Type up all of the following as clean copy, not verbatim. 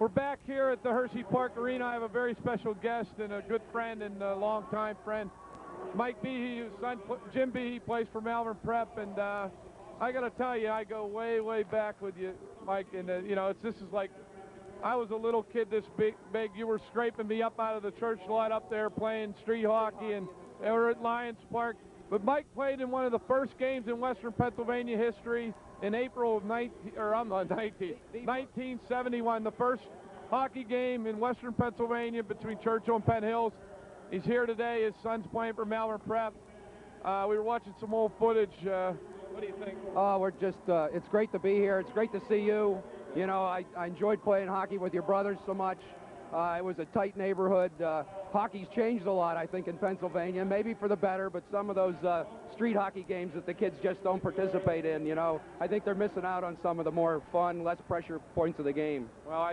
We're back here at the Hersheypark Arena. I have a very special guest and a good friend and a longtime friend, Mike Behe, whose son, Jim Behe, plays for Malvern Prep. And I got to tell you, I go way, way back with you, Mike. And, you know, this is like, I was a little kid this big. You were scraping me up out of the church lot up there playing street hockey, and they were at Lions Park. But Mike played in one of the first games in Western Pennsylvania history in April of 1971, the first hockey game in Western Pennsylvania between Churchill and Penn Hills. He's here today. His son's playing for Malvern Prep. We were watching some old footage. What do you think? Oh, we're just, it's great to be here. It's great to see you. You know, I enjoyed playing hockey with your brothers so much. It was a tight neighborhood. Hockey's changed a lot, I think, in Pennsylvania, maybe for the better, but some of those street hockey games that the kids just don't participate in, you know, I think they're missing out on some of the more fun, less pressure points of the game. Well,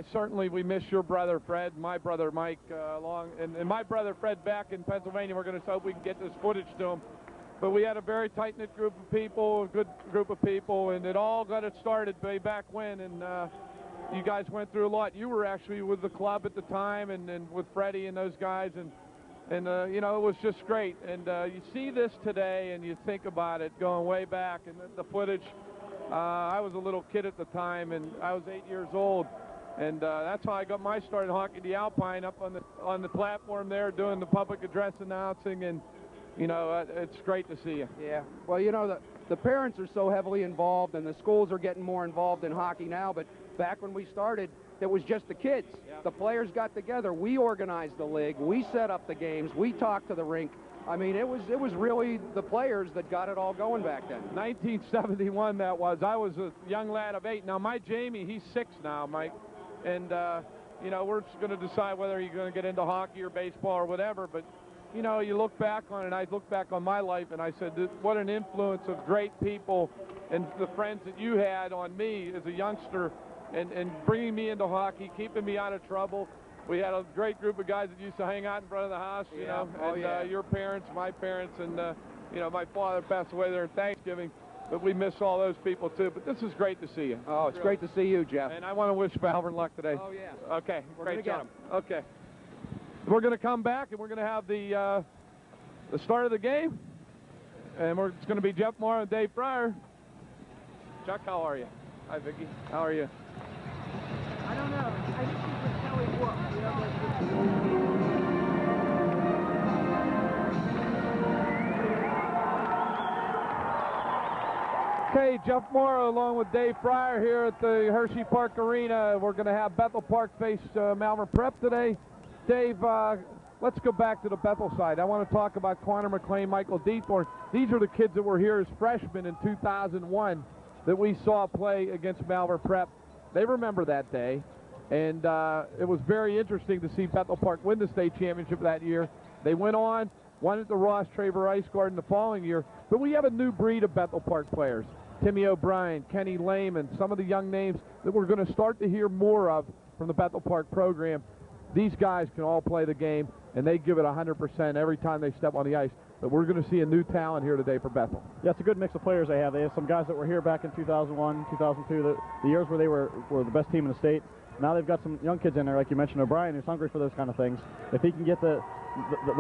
we miss your brother Fred, my brother Mike, and my brother Fred back in Pennsylvania. We're going to hope we can get this footage to him. But we had a very tight-knit group of people, a good group of people, and it all got it started way back when, and you guys went through a lot. You were actually with the club at the time, and with Freddie and those guys, and you know, it was just great. And you see this today, and you think about it going way back, and the footage. I was a little kid at the time, and I was 8 years old, and that's how I got my start in hockey, the Alpine, up on the platform there, doing the public address announcing, and you know, it's great to see you. Yeah. Well, you know, the parents are so heavily involved, and the schools are getting more involved in hockey now, but back when we started, it was just the kids. Yeah. The players got together. We organized the league. We set up the games. We talked to the rink. I mean, it was really the players that got it all going back then. 1971 that was. I was a young lad of 8. Now, my Jamie, he's 6 now, Mike. And, you know, we're just going to decide whether you're going to get into hockey or baseball or whatever. But, you know, you look back on it, I look back on my life, and I said, what an influence of great people and the friends that you had on me as a youngster, and bringing me into hockey, keeping me out of trouble. We had a great group of guys that used to hang out in front of the house, you know, and your parents, my parents, and, you know, my father passed away there in Thanksgiving, but we miss all those people, too. But this is great to see you. Oh, it's great to see you, Jeff. And I want to wish Malvern luck today. Oh, yeah. Okay, we're going to get him. Okay. We're going to come back, and we're going to have the start of the game, and it's going to be Jeff Moore and Dave Fryer. Chuck, how are you? Hi, Vicki. How are you? I don't know. I think she's with Kelly Wolf. Okay, Jeff Moore along with Dave Fryer here at the Hersheypark Arena. We're going to have Bethel Park face Malvern Prep today. Dave, let's go back to the Bethel side. I want to talk about Connor McLean, Michael Deethorn. These are the kids that were here as freshmen in 2001 that we saw play against Malvern Prep. They remember that day, and it was very interesting to see Bethel Park win the state championship that year. They went on, won at the Ross Traver Ice Garden the following year, but we have a new breed of Bethel Park players. Timmy O'Brien, Kenny Lehman, some of the young names that we're going to start to hear more of from the Bethel Park program. These guys can all play the game, and they give it 100% every time they step on the ice. But we're going to see a new talent here today for Bethel. Yeah, it's a good mix of players they have. They have some guys that were here back in 2001, 2002, the years where they were the best team in the state. Now they've got some young kids in there, like you mentioned, O'Brien, who's hungry for those kind of things. If he can get the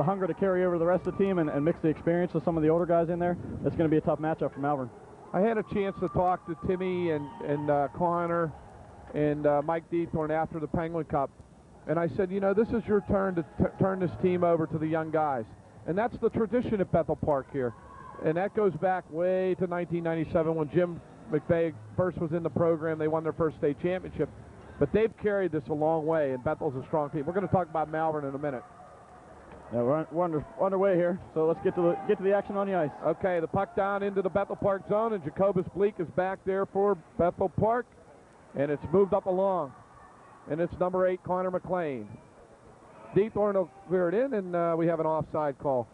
hunger to carry over the rest of the team and mix the experience of some of the older guys in there, it's going to be a tough matchup for Malvern. I had a chance to talk to Timmy and Connor and Mike Deethorn after the Penguin Cup. And I said, you know, this is your turn to turn this team over to the young guys. And that's the tradition at Bethel Park here. And that goes back way to 1997 when Jim McVeigh first was in the program. They won their first state championship. But they've carried this a long way, and Bethel's a strong team. We're going to talk about Malvern in a minute. Yeah, we're underway here, so let's get to the action on the ice. Okay, the puck down into the Bethel Park zone, and Jacobus Bleak is back there for Bethel Park. And it's moved up along. And it's number 8, Connor McLean. Deethorn will clear it in, and we have an offside call.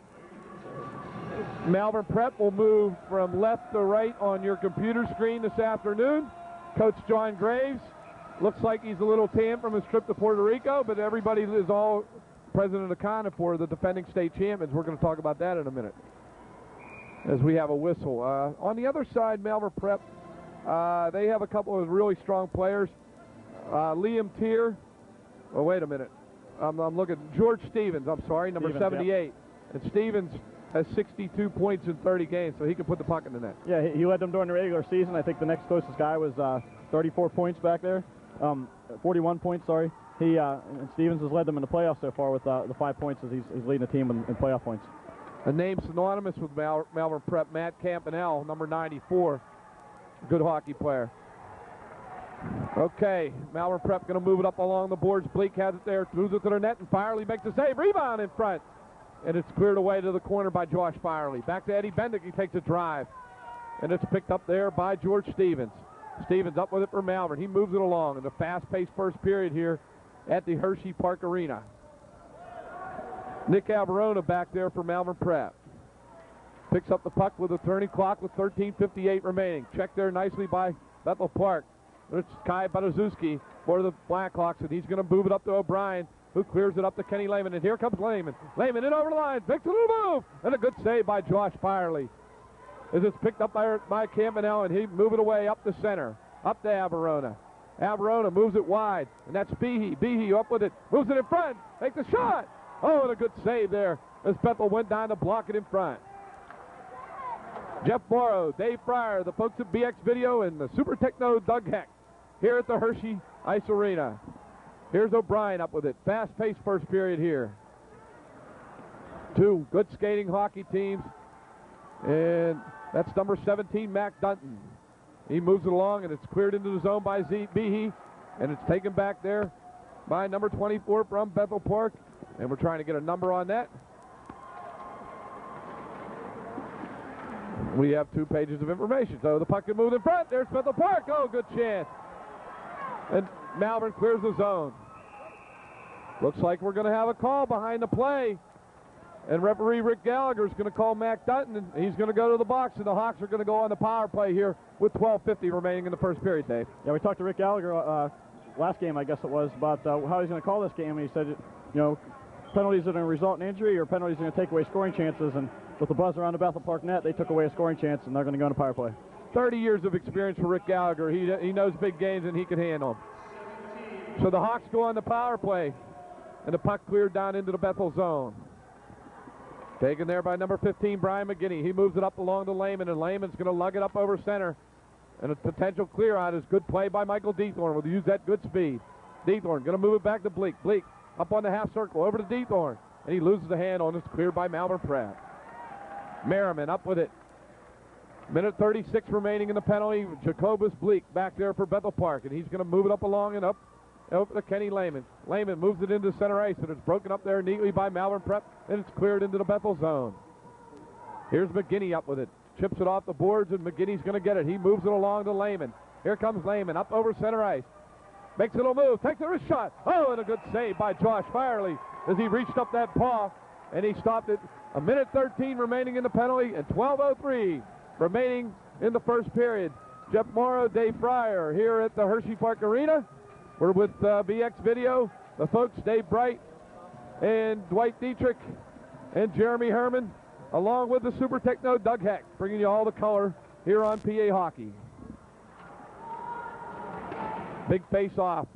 Malvern Prep will move from left to right on your computer screen this afternoon. Coach John Graves looks like he's a little tan from his trip to Puerto Rico, but everybody is all President Akana for the defending state champions. We're going to talk about that in a minute as we have a whistle. On the other side, Malvern Prep, they have a couple of really strong players. Liam Tier Oh, wait a minute. I'm looking. George Stevens, I'm sorry, number Stevens, 78. Yep. And Stevens has 62 points in 30 games, so he can put the puck in the net. Yeah, he led them during the regular season. I think the next closest guy was 34 points back there. 41 points, sorry. And Stevens has led them in the playoffs so far with the 5 points as he's leading the team in playoff points. A name synonymous with Malvern Prep, Matt Campanelle, number 94. Good hockey player. Okay, Malvern Prep going to move it up along the boards. Bleak has it there, moves it to the net, and Firely makes a save. Rebound in front. And it's cleared away to the corner by Josh Firely. Back to Eddie Bendick. He takes a drive. And it's picked up there by George Stevens. Stevens up with it for Malvern. He moves it along in the fast-paced first period here at the Hersheypark Arena. Nick Alvarona back there for Malvern Prep. Picks up the puck with a turning clock with 13:58 remaining. Checked there nicely by Bethel Park. It's Kai Badaszewski for the Blackhawks, and he's going to move it up to O'Brien, who clears it up to Kenny Lehman. And here comes Lehman. Lehman in over the line. Makes a little move. And a good save by Josh Firely. As it's picked up by Campanelle, and he move it away up the center. Up to Alvarona. Alvarona moves it wide. And that's Behe. Behe up with it. Moves it in front. Makes a shot. Oh, and a good save there as Bethel went down to block it in front. Jeff Morrow, Dave Fryer, the folks at BX Video, and the Super Techno Doug Heck here at the Hershey Ice Arena. Here's O'Brien up with it. Fast-paced first period here. Two good skating hockey teams. And that's number 17, Mac Dunton. He moves it along, and it's cleared into the zone by Behe. And it's taken back there by number 24 from Bethel Park. And we're trying to get a number on that. We have 2 pages of information. So the puck can move in front. There's Bethel Park. Oh, good chance. And Malvern clears the zone. Looks like we're going to have a call behind the play. And referee Rick Gallagher is going to call Mac Dunton, and he's going to go to the box, and the Hawks are going to go on the power play here with 12:50 remaining in the first period, Dave. Yeah, we talked to Rick Gallagher last game, I guess it was, about how he's going to call this game, and he said, penalties are going to result in injury or penalties are going to take away scoring chances, and with the buzz around the Bethel Park net, they took away a scoring chance, and they're going to go into power play. 30 years of experience for Rick Gallagher. He knows big games, and he can handle them. So the Hawks go on the power play, and the puck cleared down into the Bethel zone. Taken there by number 15, Brian McGinney. He moves it up along to Lehman, and Lehman's going to lug it up over center. And a potential clear out is good play by Michael Deethorn. Will use that good speed. Deethorn going to move it back to Bleak. Bleak up on the half circle, over to Deethorn. And he loses the handle, and it's cleared by Malvern Prep. Merriman up with it. Minute 36 remaining in the penalty. Jacobus Bleak back there for Bethel Park, and he's going to move it up along and up over to Kenny Lehman. Lehman moves it into center ice, and it's broken up there neatly by Malvern Prep, and it's cleared into the Bethel zone. Here's McGinney up with it. Chips it off the boards, and McGinney's going to get it. He moves it along to Lehman. Here comes Lehman up over center ice. Makes a little move. Takes a wrist shot. Oh, and a good save by Josh Firely as he reached up that paw, and he stopped it. A minute 13 remaining in the penalty, and 12:03 remaining in the first period. Jeff Morrow, Dave Fryer here at the Hersheypark Arena. We're with BX Video, the folks Dave Bright and Dwight Dietrich and Jeremy Herman, along with the Super Techno Doug Heck, bringing you all the color here on PA Hockey. Big face-off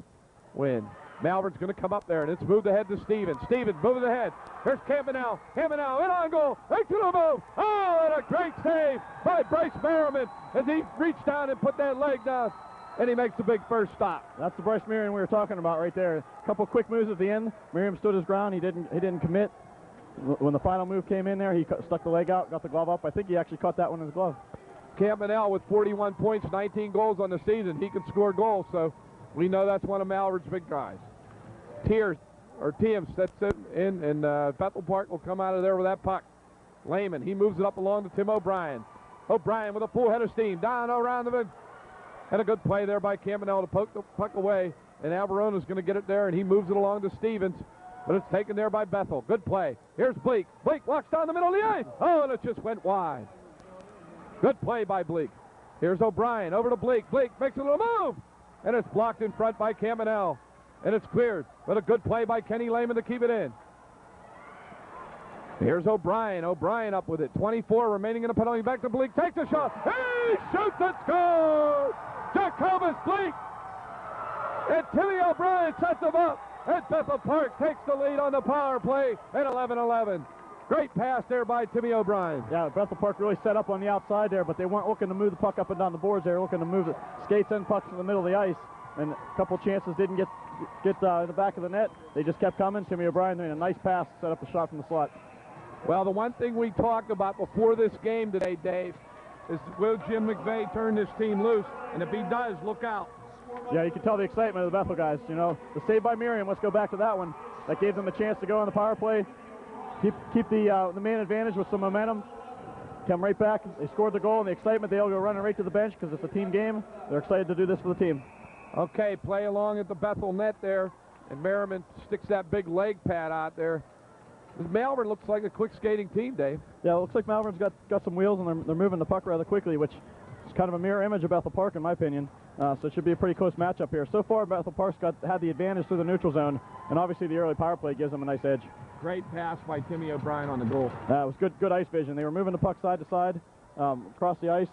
win. Malvern's going to come up there, and it's moved ahead to Stevens. Stevens moving ahead. Here's Campanelle. Campanelle in on goal. Makes it a move. Oh, and a great save by Bryce Merriman as he reached down and put that leg down, and he makes the big first stop. That's the Bryce Merriman we were talking about right there. A couple quick moves at the end. Merriam stood his ground. He didn't commit. When the final move came in there, he stuck the leg out, got the glove up. I think he actually caught that one in his glove. Campanelle with 41 points, 19 goals on the season. He can score goals, so we know that's one of Malvern's big guys. Tiems sets it in, and Bethel Park will come out of there with that puck. Lehman, he moves it up along to Tim O'Brien. O'Brien with a full head of steam, down around the mid. And a good play there by Campanelle to poke the puck away, and Alvarona's going to get it there, and he moves it along to Stevens, but it's taken there by Bethel. Good play. Here's Bleak. Bleak walks down the middle of the ice. Oh, and it just went wide. Good play by Bleak. Here's O'Brien over to Bleak. Bleak makes a little move, and it's blocked in front by Campanelle. And it's cleared, but a good play by Kenny Lehman to keep it in. Here's O'Brien. O'Brien up with it. 24 remaining in the penalty. Back to Bleak. Takes a shot. He shoots and scores! Jacobus Bleak! And Timmy O'Brien sets him up. and Bethel Park takes the lead on the power play at 11-11. Great pass there by Timmy O'Brien. Yeah, Bethel Park really set up on the outside there, but they weren't looking to move the puck up and down the boards. They were looking to move the skates and pucks in the middle of the ice, and a couple chances didn't get in the back of the net. They just kept coming. Timmy O'Brien made a nice pass, set up a shot from the slot. Well, the one thing we talked about before this game today, Dave, is will Jim McVeigh turn this team loose? And if he does, look out. Yeah, you can tell the excitement of the Bethel guys. You know, the save by Miriam, let's go back to that one. That gave them a chance to go on the power play, keep the man advantage with some momentum, come right back. They scored the goal, and the excitement, they'll go running right to the bench because it's a team game. They're excited to do this for the team. Okay, play along at the Bethel net there, and Merriman sticks that big leg pad out there. Malvern looks like a quick skating team, Dave. Yeah, it looks like Malvern's got some wheels, and they're moving the puck rather quickly, which is kind of a mirror image of Bethel Park, in my opinion. So it should be a pretty close matchup here. So far, Bethel Park's had the advantage through the neutral zone, and obviously the early power play gives them a nice edge. Great pass by Timmy O'Brien on the goal. It was good ice vision. They were moving the puck side to side across the ice.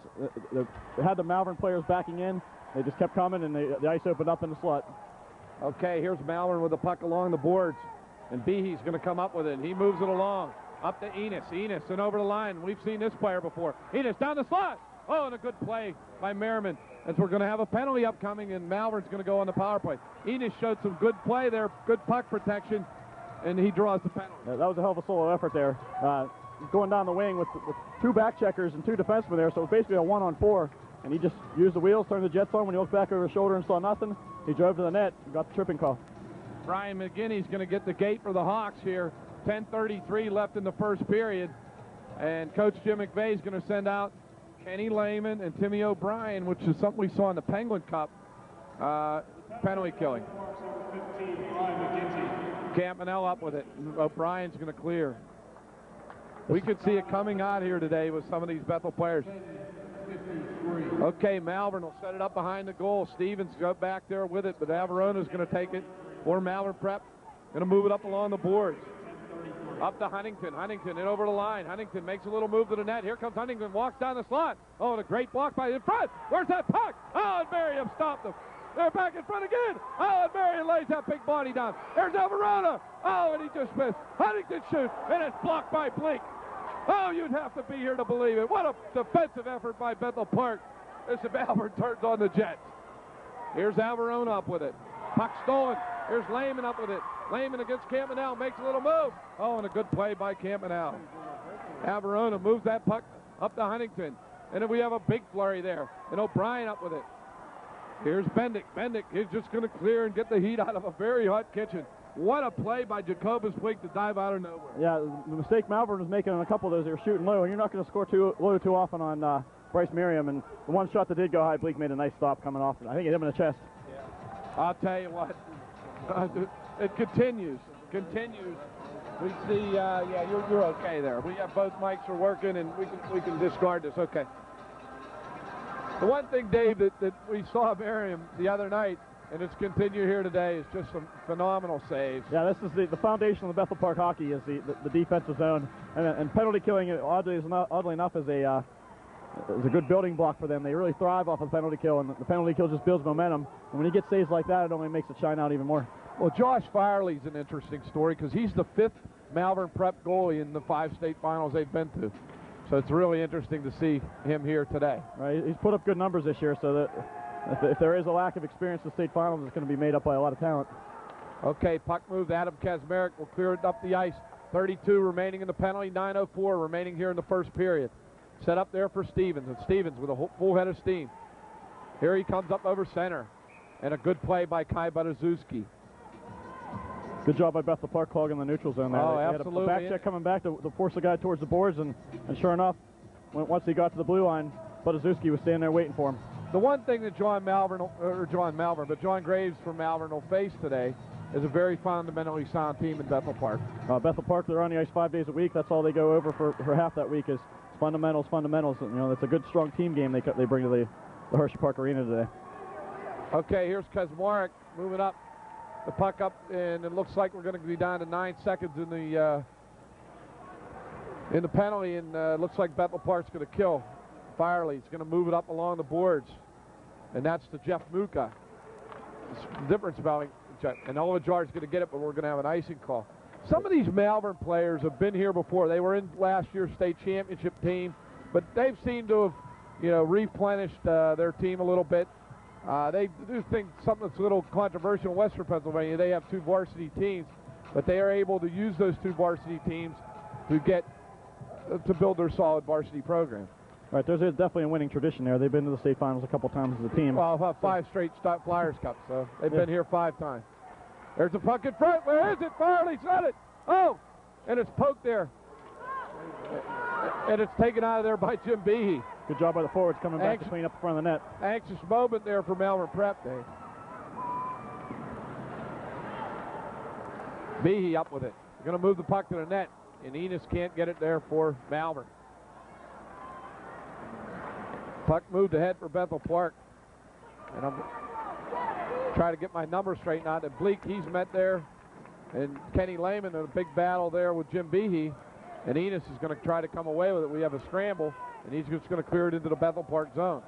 They had the Malvern players backing in. They just kept coming, and the ice opened up in the slot. Okay, here's Malvern with the puck along the boards, and Behe's going to come up with it. He moves it along, up to Enos. Enos and over the line. We've seen this player before. Enos down the slot. Oh, and a good play by Merriman, as we're going to have a penalty upcoming, and Malvern's going to go on the power play. Enos showed some good play there, good puck protection, and he draws the penalty. Yeah, that was a hell of a solo effort there. Going down the wing with two back checkers and two defensemen there, so it was basically a 1-on-4. And he just used the wheels, turned the jets on. When he looked back over his shoulder and saw nothing, he drove to the net and got the tripping call. Brian McGinney's going to get the gate for the Hawks here. 10:33 left in the first period. And Coach Jim McVeigh is going to send out Kenny Lehman and Timmy O'Brien, which is something we saw in the Penguin Cup, penalty killing. Campanell up with it. O'Brien's going to clear. We could see it coming out here today with some of these Bethel players. Okay, Malvern will set it up behind the goal. Stevens go back there with it, but Avarona's going to take it for Malvern Prep. Going to move it up along the boards. Up to Huntington. Huntington in over the line. Huntington makes a little move to the net. Here comes Huntington, walks down the slot. Oh, and a great block by in front. Where's that puck? Oh, and Merriam stopped them. They're back in front again. Oh, and Merriam lays that big body down. There's Averona. Oh, and he just missed. Huntington shoots, and it's blocked by Blink. Oh, you'd have to be here to believe it. What a defensive effort by Bethel Park as the Malvern turns on the Jets. Here's Averona up with it. Puck stolen. Here's Lehman up with it. Lehman against Campanell, makes a little move. Oh, and a good play by Campanell. Averona moves that puck up to Huntington. And then we have a big flurry there. And O'Brien up with it. Here's Bendick. Bendick is just going to clear and get the heat out of a very hot kitchen. What a play by Jacobus Wink to dive out of nowhere. Yeah, the mistake Malvern was making on a couple of those, they were shooting low, and you're not going to score too low too often on Bryce Merriam. And the one shot that did go high, Bleak made a nice stop coming off. I think it hit him in the chest. Yeah. I'll tell you what, it continues. We see, yeah, you're okay there. We have both mics are working, and we can discard this. Okay. The one thing, Dave, that we saw Merriam the other night, and it's continued here today, is just some phenomenal saves. Yeah, this is the foundation of the Bethel Park hockey is the defensive zone, and penalty killing, oddly enough, is a good building block for them. They really thrive off of penalty kill, and the penalty kill just builds momentum. And when you get saves like that, it only makes it shine out even more. Well, Josh Firely's an interesting story because he's the 5th Malvern Prep goalie in the 5 state finals they've been to. So it's really interesting to see him here today. Right, he's put up good numbers this year, so that if there is a lack of experience in the state finals, it's going to be made up by a lot of talent. Okay, puck move. Adam Kazmarek will clear it up the ice. 32 remaining in the penalty, 9:04 remaining here in the first period. Set up there for Stevens, and Stevens with a full head of steam. Here he comes up over center, and a good play by Kai Barazuski. Good job by Bethel Park clogging the neutral zone there. Oh, they absolutely. had a back check coming back to force the guy towards the boards, and sure enough, once he got to the blue line, Barazuski was standing there waiting for him. The one thing that John Graves from Malvern will face today is a very fundamentally sound team in Bethel Park. Bethel Park, they're on the ice 5 days a week. That's all they go over for half that week is fundamentals. You know, it's a good, strong team game they bring to the Hersheypark Arena today. Okay, here's Kazmarek moving up. The puck up, and it looks like we're going to be down to 9 seconds in the penalty, and looks like Bethel Park's going to kill Firely. He's going to move it up along the boards, and that's to Jeff Muka. The difference about check. And Olajar's going to get it, but we're going to have an icing call. Some of these Malvern players have been here before. They were in last year's state championship team, but they've seemed to have, replenished their team a little bit. They do think something that's a little controversial in Western Pennsylvania. They have 2 varsity teams, but they are able to use those 2 varsity teams to build their solid varsity program. Right, there's definitely a winning tradition there. They've been to the state finals a couple times as a team. Well, 5 straight Flyers Cups, so they've been here 5 times. There's a puck in front. Where is it? Farley's got it. Oh, and it's poked there. And it's taken out of there by Jim Behe. Good job by the forwards coming back to clean up the front of the net. Anxious moment there for Malvern Prep Day. Behe up with it. Going to move the puck to the net, and Enos can't get it there for Malvern. Puck moved ahead for Bethel Park. And I'm trying to get my numbers straightened out. And Bleak, he's met there. And Kenny Lehman in a big battle there with Jim Behe. And Enos is going to try to come away with it. We have a scramble, and he's just going to clear it into the Bethel Park zone.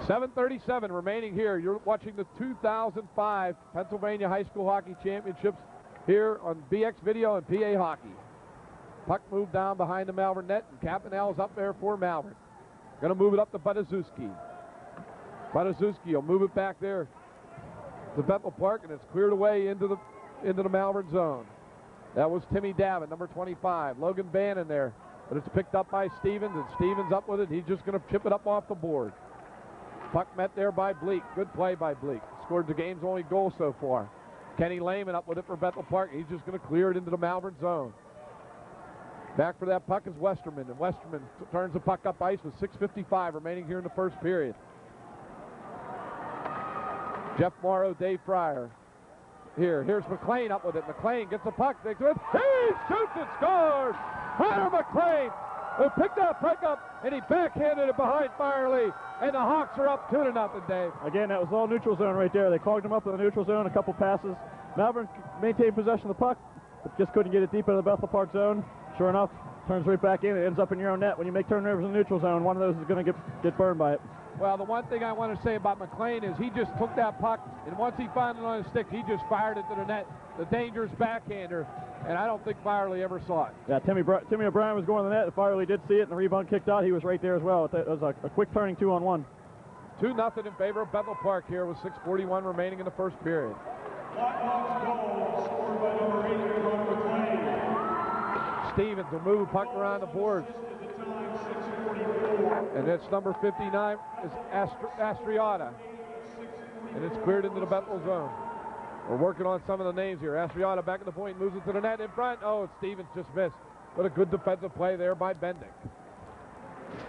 7:37 remaining here. You're watching the 2005 Pennsylvania High School Hockey Championships here on BX Video and PA Hockey. Puck moved down behind the Malvern net, and Campanelle's up there for Malvern. Going to move it up to Badaszewski. Badaszewski will move it back there to Bethel Park, and it's cleared away into the Malvern zone. That was Timmy Davin, number 25. Logan Bannon there, but it's picked up by Stevens, and Stevens up with it. He's just going to chip it up off the board. Puck met there by Bleak. Good play by Bleak. Scored the game's only goal so far. Kenny Lehman up with it for Bethel Park. He's just going to clear it into the Malvern zone. Back for that puck is Westerman, and Westerman turns the puck up ice with 6:55 remaining here in the first period. Jeff Morrow, Dave Fryer. Here's McLean up with it. McLean gets the puck, takes it. He shoots and scores! Hunter McLean who picked that puck up, and he backhanded it behind Firely, and the Hawks are up 2-0, Dave. Again, that was all neutral zone right there. They clogged him up in the neutral zone, a couple passes. Malvern maintained possession of the puck, but just couldn't get it deep into the Bethel Park zone. Sure enough, turns right back in. It ends up in your own net. When you make turnovers in the neutral zone, one of those is going to get burned by it. Well, the one thing I want to say about McLean is he just took that puck, and once he found it on his stick, he just fired it to the net. The dangerous backhander, and I don't think Firely ever saw it. Yeah, Timmy O'Brien was going to the net, and Firely did see it, and the rebound kicked out. He was right there as well. It was a quick turning 2-on-1. 2-0 in favor of Bethel Park here with 6:41 remaining in the first period. Stevens will move a puck around the boards. And that's number 59 is Astriata. And it's cleared into the Bethel zone. We're working on some of the names here. Astriata back at the point, moves it to the net in front. Oh, Stevens just missed. What a good defensive play there by Bendick.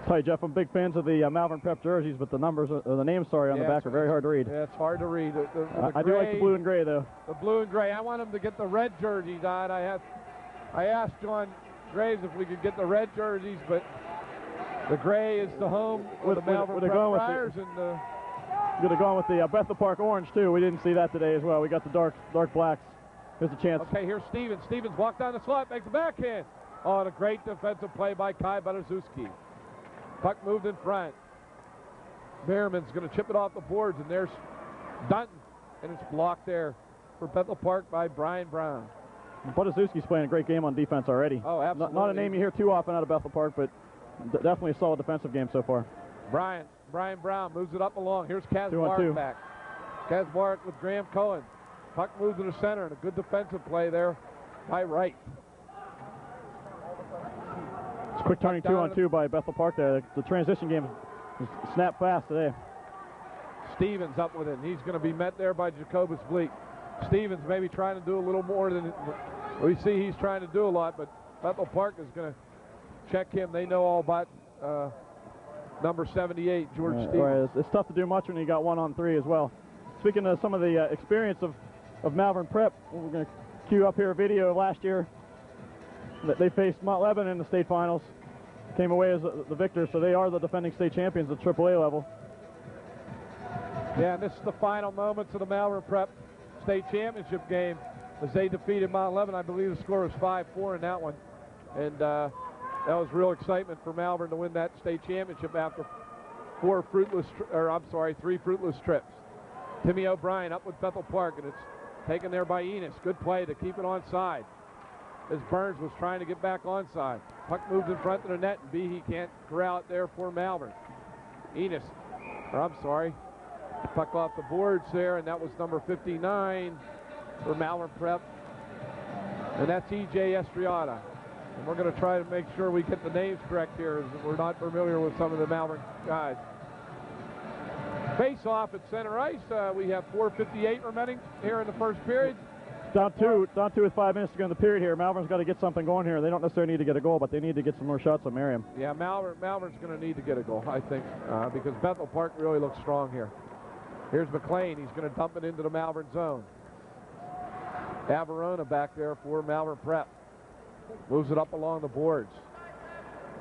Tell you, Jeff, I'm big fans of the Malvern Prep jerseys, but the numbers, the names, on the back are very hard to read. Yeah, it's hard to read. I do like the blue and gray, though. The blue and gray. I want them to get the red jerseys on. I asked John Graves if we could get the red jerseys, but the gray is the home with the Malvern Prep Friars. Going to go on with the Bethel Park orange, too. We didn't see that today as well. We got the dark blacks. Here's a chance. Okay, here's Stevens. Stevens walked down the slot, makes a backhand. Oh, and a great defensive play by Kai Badaszewski. Puck moved in front. Merriman's going to chip it off the boards, and there's Dunton, and it's blocked there for Bethel Park by Brian Brown. Badaszewski's playing a great game on defense already. Oh, absolutely. Not a name you hear too often out of Bethel Park, but definitely a solid defensive game so far. Brian Brown moves it up along. Here's Kazmarek back. Kazmarek with Graham Cohen. Puck moves to the center, and a good defensive play there by Wright. It's a quick turning 2-on-2 by Bethel Park there. The transition game snapped fast today. Stevens up with it, and he's going to be met there by Jacobus Bleak. Stevens maybe trying to do a little more than we see he's trying to do a lot, but Bethel Park is going to check him. They know all about number 78, George Stevens. Right. It's tough to do much when you got 1-on-3 as well. Speaking of some of the experience of Malvern Prep, we're going to cue up here a video of last year. They faced Mount Lebanon in the state finals, came away as the victors, so they are the defending state champions at AAA level. Yeah, and this is the final moments of the Malvern Prep state championship game as they defeated Mount Lebanon. I believe the score was 5-4 in that one, and that was real excitement for Malvern to win that state championship after three fruitless trips. Timmy O'Brien up with Bethel Park, and it's taken there by Enos. Good play to keep it onside, as Burns was trying to get back onside. Puck moves in front of the net, and Behe can't corral it there for Malvern. Enos, or I'm sorry, puck off the boards there, and that was number 59 for Malvern Prep. And that's E.J. Estriada. And we're going to try to make sure we get the names correct here, as we're not familiar with some of the Malvern guys. Face off at center ice. We have 4:58 remaining here in the first period. Down two with 5 minutes to go in the period here. Malvern's got to get something going here. They don't necessarily need to get a goal, but they need to get some more shots on Merriam. Yeah, Malvern's going to need to get a goal, I think, because Bethel Park really looks strong here. Here's McLean. He's going to dump it into the Malvern zone. Averona back there for Malvern Prep. Moves it up along the boards.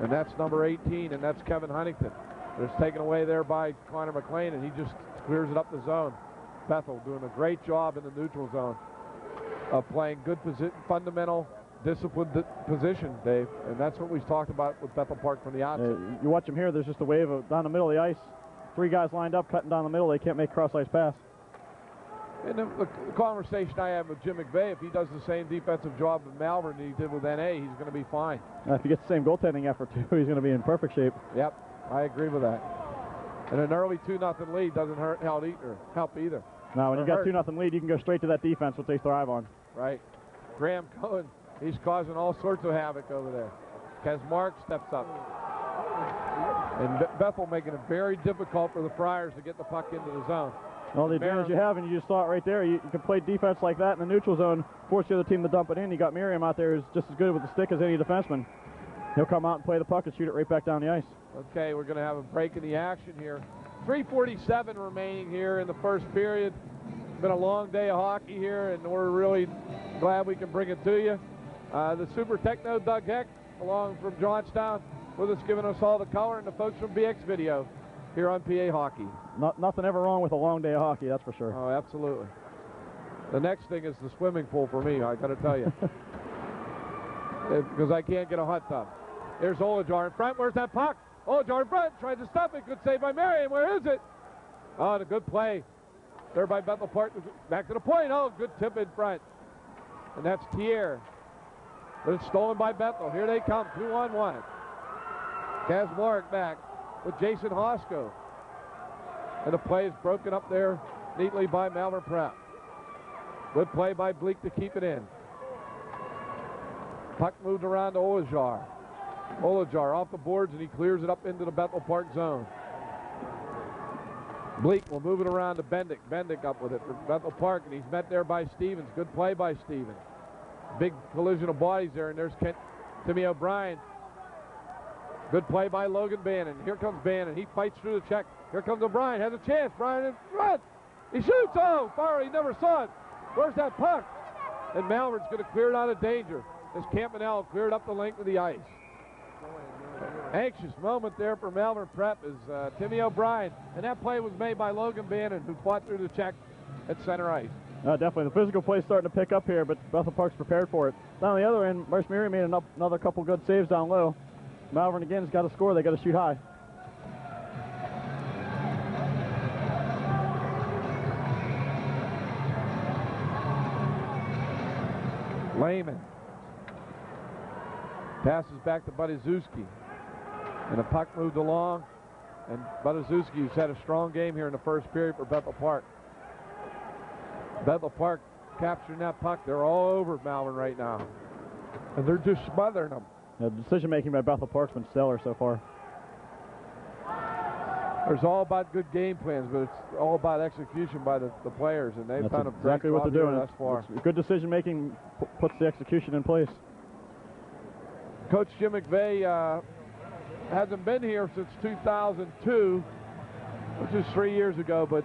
And that's number 18, and that's Kevin Huntington. It's taken away there by Connor McLean, and he just clears it up the zone. Bethel doing a great job in the neutral zone of playing good fundamental, disciplined position, Dave. And that's what we've talked about with Bethel Park from the outset. You watch them here, there's just a wave down the middle of the ice. 3 guys lined up, cutting down the middle. They can't make cross-ice pass. In the conversation I have with Jim McVeigh, if he does the same defensive job with Malvern that he did with NA, he's going to be fine. If he gets the same goaltending effort, too, he's going to be in perfect shape. Yep, I agree with that. And an early 2-0 lead doesn't help either. Now, when you got 2-0 lead, you can go straight to that defense, which they thrive on. Right. Graham Cohen, he's causing all sorts of havoc over there. Kazmark steps up. And Bethel making it very difficult for the Friars to get the puck into the zone. Well, the advantage you have, and you just saw it right there, you can play defense like that in the neutral zone, force the other team to dump it in. You got Merriam out there who's just as good with the stick as any defenseman. He'll come out and play the puck and shoot it right back down the ice. Okay, we're going to have a break in the action here. 3:47 remaining here in the first period. It's been a long day of hockey here, and we're really glad we can bring it to you. The Super Techno Doug Heck, along from Johnstown, with us giving us all the color, and the folks from BX Video here on PA Hockey. Nothing ever wrong with a long day of hockey, that's for sure. Oh, absolutely. The next thing is the swimming pool for me, I got to tell you. Because I can't get a hot tub. There's Olajar in front. Where's that puck? Olajar in front. Tried to stop it. Good save by Merriam. Where is it? Oh, and a good play there by Bethel Park. Back to the point. Oh, good tip in front. And that's Thier. But it's stolen by Bethel. Here they come. 2-on-1. Kazmark back with Jason Hosko. And the play is broken up there neatly by Malvern Prep. Good play by Bleak to keep it in. Puck moved around to Olajar. Olajar off the boards, and he clears it up into the Bethel Park zone. Bleak will move it around to Bendick. Bendick up with it for Bethel Park, and he's met there by Stevens. Good play by Stevens. Big collision of bodies there, and there's Timmy O'Brien. Good play by Logan Bannon. Here comes Bannon. He fights through the check. Here comes O'Brien. Has a chance. Bryan in front. He shoots. Oh, fire. He never saw it. Where's that puck? And Malvern's going to clear it out of danger as Campanella cleared up the length of the ice. Anxious moment there for Malvern Prep is Timmy O'Brien. And that play was made by Logan Bannon, who fought through the check at center ice. Definitely. The physical play's starting to pick up here, but Bethel Park's prepared for it. Down the other end, Bryce Merriam made another couple good saves down low. Malvern again has got to score. They got to shoot high. Lehman passes back to Budizewski. And the puck moved along. And Budizewski, who's had a strong game here in the first period for Bethel Park. Bethel Park capturing that puck. They're all over Malvern right now. And they're just smothering them. The decision-making by Bethel Park's been stellar so far. It's all about good game plans, but it's all about execution by the players, and they've done exactly what they're doing thus far. Good decision-making puts the execution in place. Coach Jim McVeigh hasn't been here since 2002, which is 3 years ago, but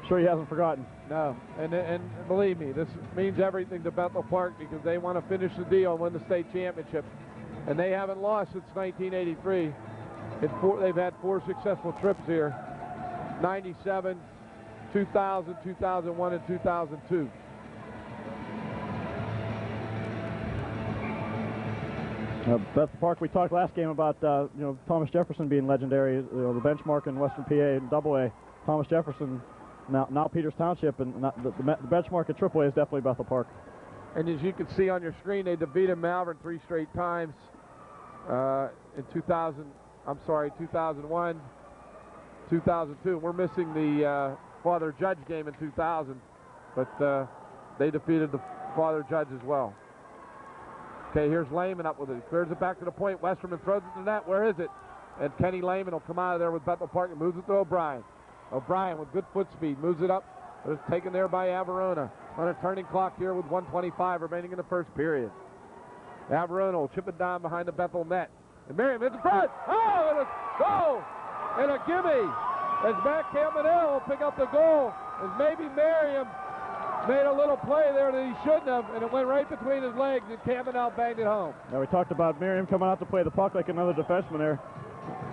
sure he hasn't forgotten. No, and believe me, this means everything to Bethel Park because they want to finish the deal and win the state championship, and they haven't lost since 1983. They've had 4 successful trips here: 97, 2000, 2001, and 2002. Bethel Park, we talked last game about Thomas Jefferson being legendary, the benchmark in Western PA and Double-A. Thomas Jefferson now Peters Township, and the benchmark at AAA is definitely Bethel Park. And as you can see on your screen, they defeated Malvern 3 straight times in 2001, 2002. We're missing the Father Judge game in 2000, but they defeated the Father Judge as well. Okay, here's Lehman up with it. He clears it back to the point. Westerman throws it to the net. Where is it? And Kenny Lehman will come out of there with Bethel Park and moves it to O'Brien. O'Brien with good foot speed moves it up. But it's taken there by Averona on a turning clock here with 1:25 remaining in the first period. Averona will chip it down behind the Bethel net. And Merriam hits the front. Oh, and a goal! And a gimme! As Matt Campanell will pick up the goal. As maybe Merriam made a little play there that he shouldn't have, and it went right between his legs, and Campanell banged it home. Now, we talked about Merriam coming out to play the puck like another defenseman there.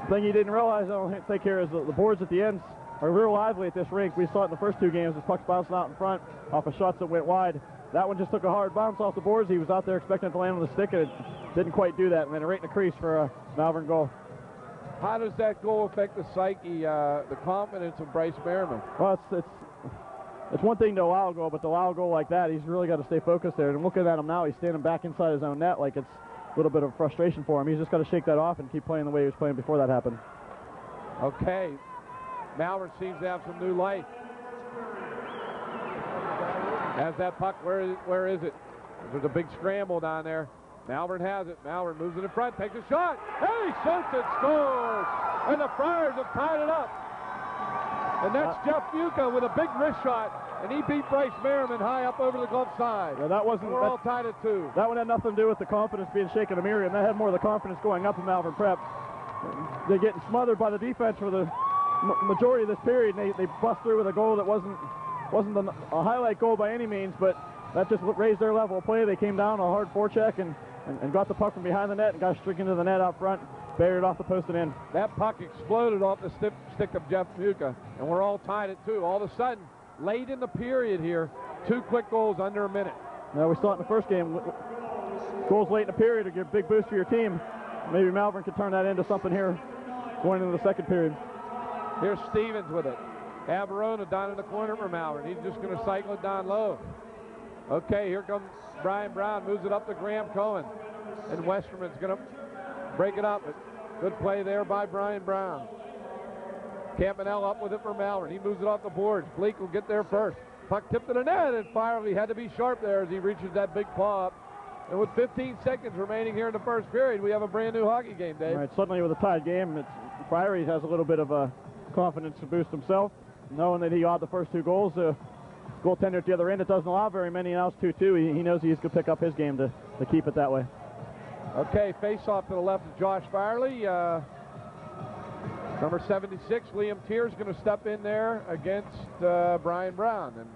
The thing he didn't realize, I don't think here, is the boards at the ends are real lively at this rink. We saw it in the first two games. The puck's bouncing out in front off of shots that went wide. That one just took a hard bounce off the boards. He was out there expecting it to land on the stick, and it didn't quite do that, and then right in the crease for a Malvern goal. How does that goal affect the psyche, the confidence of Bryce Merriman? Well, it's one thing to allow a goal, but to allow a goal like that, he's really got to stay focused there. And looking at him now, he's standing back inside his own net like it's a little bit of frustration for him. He's just got to shake that off and keep playing the way he was playing before that happened. Okay. Malvern seems to have some new life. Has that puck, where is it? There's a big scramble down there. Malvern has it. Malvern moves it in front, takes a shot. Hey, he shoots it, scores! And the Friars have tied it up. And that's Jeff Fuca with a big wrist shot, and he beat Bryce Merriman high up over the glove side. Yeah, that wasn't. We're all tied at 2. That one had nothing to do with the confidence being shaken to Merriam. That had more of the confidence going up in Malvern Prep. They're getting smothered by the defense for the majority of this period, and they bust through with a goal that wasn't a highlight goal by any means, but that just raised their level of play. They came down a hard forecheck and got the puck from behind the net and got straight into the net out front, buried off the post and in. That puck exploded off the stick of Jeff Fuca, and we're all tied at 2. All of a sudden, late in the period here, 2 quick goals under a minute. Now, we saw it in the first game. Goals late in the period to give a big boost for your team. Maybe Malvern could turn that into something here going into the second period. Here's Stevens with it. Averona down in the corner for Malvern. He's just going to cycle it down low. Okay, here comes Brian Brown. Moves it up to Graham Cohen. And Westerman's going to break it up. Good play there by Brian Brown. Campanell up with it for Malvern. He moves it off the boards. Bleak will get there first. Puck tipped to the net, and Firely had to be sharp there as he reaches that big paw up. And with 15 seconds remaining here in the first period, we have a brand new hockey game, Dave. All right, suddenly with a tied game, Firely has a little bit of a confidence to boost himself, knowing that he got the first 2 goals. Goaltender at the other end, it doesn't allow very many, now it's 2-2. He knows he's going to pick up his game to keep it that way. Okay, face off to the left of Josh Firely. Number 76, Liam Tier's going to step in there against Brian Brown. And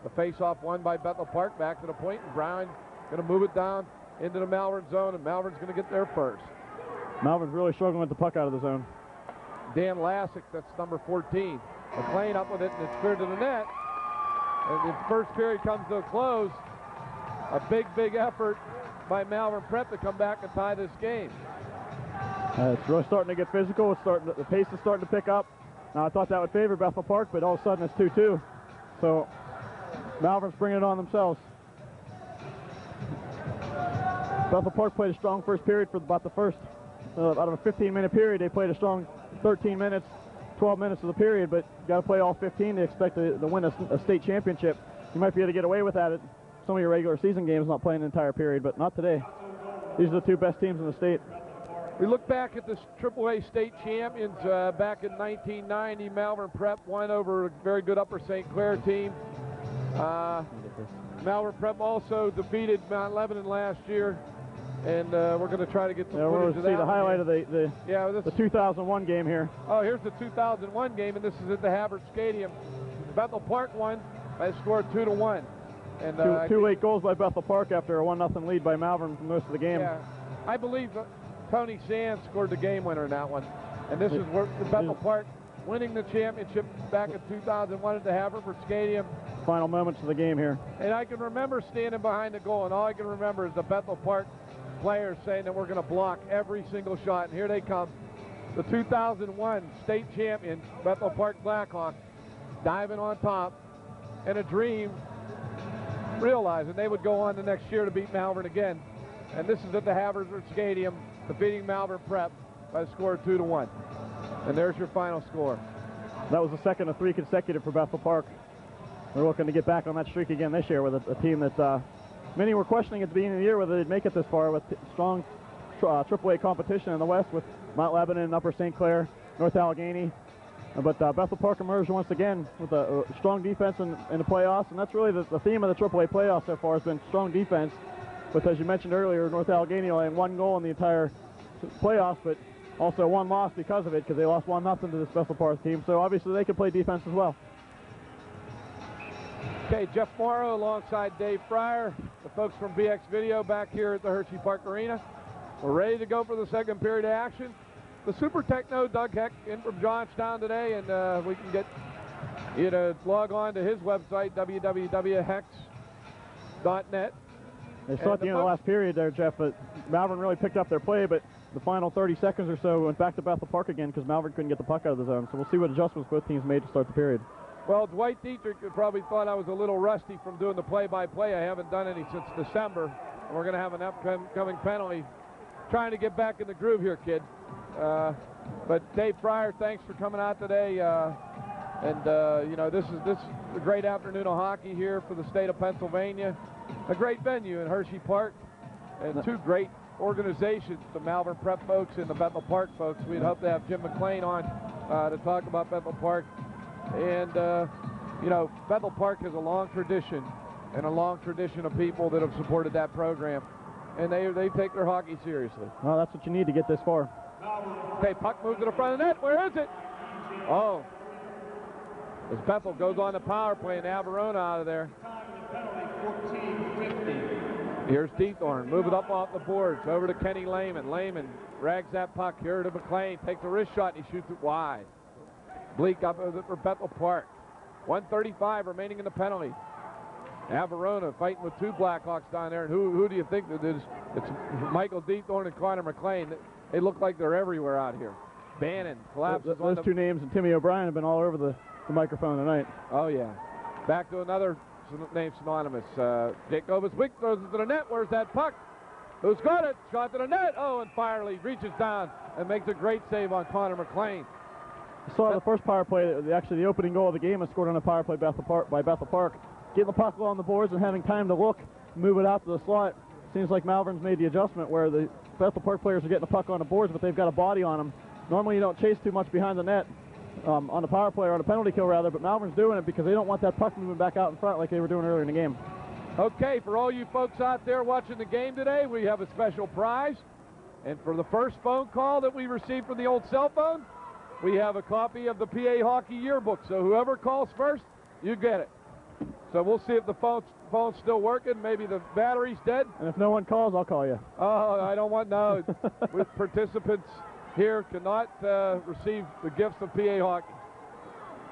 the face-off won by Bethel Park, back to the point, and Brown going to move it down into the Malvern zone, and Malvern's going to get there first. Malvern's really struggling with the puck out of the zone. Dan Lassick, that's number 14. McLean up with it, and it's cleared to the net. And the first period comes to a close. A big effort by Malvern Prep to come back and tie this game. It's really starting to get physical. The pace is starting to pick up. Now, I thought that would favor Bethel Park, but all of a sudden it's 2-2. So Malvern's bringing it on themselves. Bethel Park played a strong first period for about the first. Out of a 15-minute period, they played a strong 13 minutes, 12 minutes of the period, but you got to play all 15 to expect to win a state championship. You might be able to get away with that at some of your regular season games, not playing the entire period, but not today. These are the 2 best teams in the state. We look back at the AAA state champions back in 1990. Malvern Prep won over a very good Upper St. Clair team. Malvern Prep also defeated Mount Lebanon last year, and we're going to try to get some footage of that. We'll see the highlight of the 2001 game here. Oh, here's the 2001 game, and this is at the Havard Stadium. Bethel Park won by a score of 2-1. And two late goals by Bethel Park after a 1-0 lead by Malvern for most of the game. Yeah, I believe Tony Sands scored the game winner in that one. And this is where Bethel Park winning the championship back in 2001 at the Haverford Stadium. Final moments of the game here. And I can remember standing behind the goal, and all I can remember is the Bethel Park players saying that we're going to block every single shot. And here they come. The 2001 state champion, Bethel Park Blackhawks, diving on top, and a dream, realizing they would go on the next year to beat Malvern again. And this is at the Haverford Stadium, defeating Malvern Prep by a score of 2-1. And there's your final score. That was the second of 3 consecutive for Bethel Park. They're looking to get back on that streak again this year with a team that many were questioning at the beginning of the year whether they'd make it this far, with strong AAA competition in the West with Mount Lebanon, Upper St. Clair, North Allegheny. But Bethel Park emerged once again with a strong defense in the playoffs, and that's really the theme of the AAA playoffs so far has been strong defense. But as you mentioned earlier, North Allegheny only had 1 goal in the entire playoffs, but also 1 loss because of it, because they lost 1-0 to this Bethel Park team. So obviously they can play defense as well. Okay, Jeff Morrow alongside Dave Fryer, the folks from BX Video back here at the Hersheypark Arena. We're ready to go for the second period of action. The Super Techno Doug Heck in from Johnstown today, and we can get you to log on to his website, www.hex.net. They saw at the end of the last period there, Jeff, but Malvern really picked up their play, but the final 30 seconds or so went back to Bethel Park again because Malvern couldn't get the puck out of the zone. So we'll see what adjustments both teams made to start the period. Well, Dwight Dietrich probably thought I was a little rusty from doing the play-by-play. I haven't done any since December. And we're going to have an upcoming penalty. Trying to get back in the groove here, kid. But Dave Fryer, thanks for coming out today. You know, this is a great afternoon of hockey here for the state of Pennsylvania. A great venue in Hersheypark, and 2 great organizations, the Malvern Prep folks and the Bethel Park folks. We'd hope to have Jim McLean on to talk about Bethel Park. And, you know, Bethel Park has a long tradition and a long tradition of people that have supported that program. And they take their hockey seriously. Well, that's what you need to get this far. Okay, puck moves to the front of the net. Where is it? Oh. As Bethel goes on the power play and Averona out of there. Here's Deethorn. Move it up off the boards. Over to Kenny Lehman. Lehman rags that puck here to McLean. Takes a wrist shot and he shoots it wide. Bleak up for Bethel Park. 1:35 remaining in the penalty. Averona fighting with 2 Blackhawks down there. And who do you think that is? It's Michael Deethorn and Connor McLean. They look like they're everywhere out here. Bannon collapses on those 2 names, and Timmy O'Brien have been all over the microphone tonight. Oh, yeah. Back to another name synonymous. Jacobus Wick throws it to the net. Where's that puck? Who's got it? Shot to the net. Oh, and Firely reaches down and makes a great save on Connor McLean. You saw the first power play, actually the opening goal of the game was scored on a power play by Bethel Park. Getting the puck along the boards and having time to look, move it out to the slot. Seems like Malvern's made the adjustment where the Bethel Park players are getting the puck on the boards, but they've got a body on them. Normally you don't chase too much behind the net on the power play or on a penalty kill rather, but Malvern's doing it because they don't want that puck moving back out in front like they were doing earlier in the game. Okay, for all you folks out there watching the game today, we have a special prize. And for the first phone call that we received from the old cell phone, we have a copy of the PA Hockey Yearbook. So whoever calls first, you get it. So we'll see if the phone's still working. Maybe the battery's dead. And if no one calls, I'll call you. Oh, I don't want no. With participants here cannot receive the gifts of PA Hockey.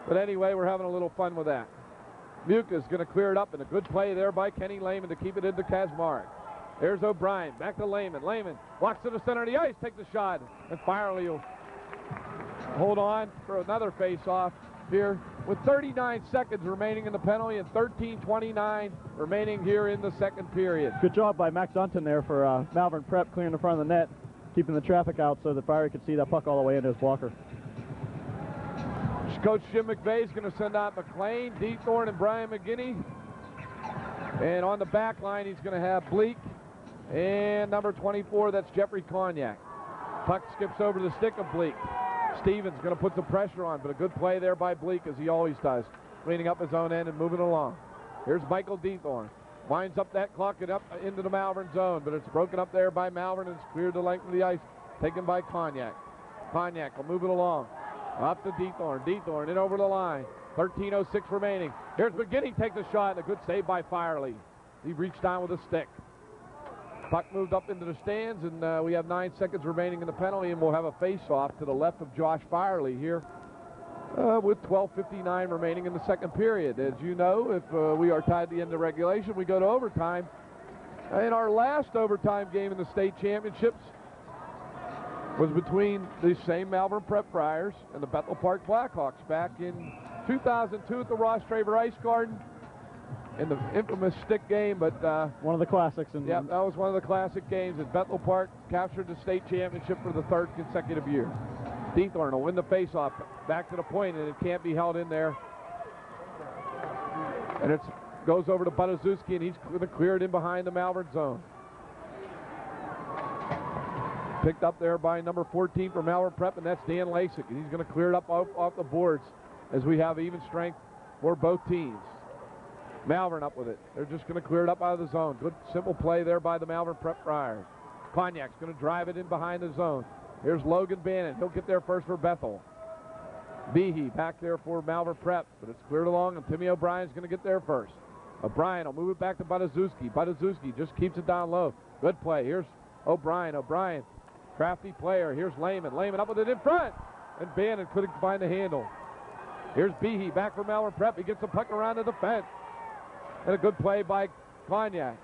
But anyway, we're having a little fun with that. Muka's going to clear it up, and a good play there by Kenny Lehman to keep it into Kazmarek. There's O'Brien. Back to Lehman. Lehman walks to the center of the ice, takes a shot, and Firely will hold on for another face-off here with 39 seconds remaining in the penalty and 13:29 remaining here in the second period. Good job by Max Dunton there for Malvern Prep clearing the front of the net, keeping the traffic out so that Firely could see that puck all the way into his blocker. Coach Jim McVeigh is going to send out McLean, Deethorn, and Brian McGinney. And on the back line, he's going to have Bleak and number 24, that's Jeffrey Cognac. Puck skips over the stick of Bleak. Stevens going to put some pressure on, but a good play there by Bleak, as he always does, cleaning up his own end and moving along. Here's Michael Deethorn. Winds up that clock and up into the Malvern zone, but it's broken up there by Malvern and it's cleared the length of the ice, taken by Cognac. Cognac will move it along. Up to Deethorn. Deethorn in over the line. 13:06 remaining. Here's McGinney, takes a shot, and a good save by Firely. He reached down with a stick. Puck moved up into the stands, and we have 9 seconds remaining in the penalty, and we'll have a face-off to the left of Josh Firely here with 12:59 remaining in the second period. As you know, if we are tied to the end of regulation, we go to overtime. In our last overtime game in the state championships was between the same Malvern Prep Friars and the Bethel Park Blackhawks back in 2002 at the Ross Traver Ice Garden in the infamous stick game, but one of the classics. And yeah, that was one of the classic games at Bethel Park. Captured the state championship for the 3rd consecutive year. Deethorn will win the faceoff back to the point, and it can't be held in there. And it goes over to Butaszewski, and he's going to clear it in behind the Malvern zone. Picked up there by number 14 for Malvern Prep, and that's Dan Lasik, and he's going to clear it up off the boards as we have even strength for both teams. Malvern up with it. They're just going to clear it up out of the zone. Good simple play there by the Malvern Prep Friars. Kognak's going to drive it in behind the zone. Here's Logan Bannon. He'll get there first for Bethel. Behe back there for Malvern Prep, but it's cleared along, and Timmy O'Brien's going to get there first. O'Brien will move it back to Butaszewski. Butaszewski just keeps it down low. Good play. Here's O'Brien. O'Brien, crafty player. Here's Lehman. Lehman up with it in front, and Bannon couldn't find the handle. Here's Behe back for Malvern Prep. He gets the puck around the defense. And a good play by Kognak.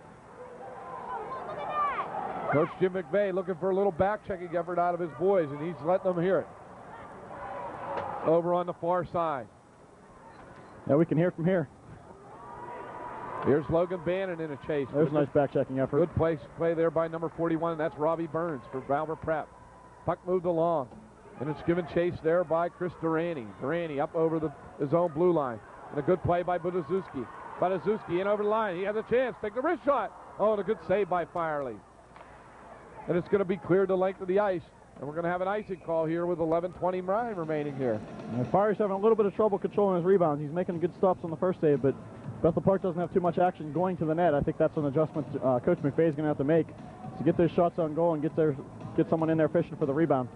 Coach Jim McVeigh looking for a little back-checking effort out of his boys, and he's letting them hear it. Over on the far side. Yeah, we can hear from here. Here's Logan Bannon in a chase. There's a nice back-checking effort. Good play there by number 41, and that's Robbie Burns for Malvern Prep. Puck moved along, and it's given chase there by Chris Durante. Durante up over his own blue line. And a good play by Butaszewski. Butaszewski in over the line. He has a chance. Take the wrist shot. Oh, and a good save by Firely. And it's going to be cleared the length of the ice. And we're going to have an icing call here with 11:20 remaining here. And Firely's having a little bit of trouble controlling his rebounds. He's making good stops on the first save, but Bethel Park doesn't have too much action going to the net. I think that's an adjustment Coach McVeigh is going to have to make to get those shots on goal and get someone in there fishing for the rebound.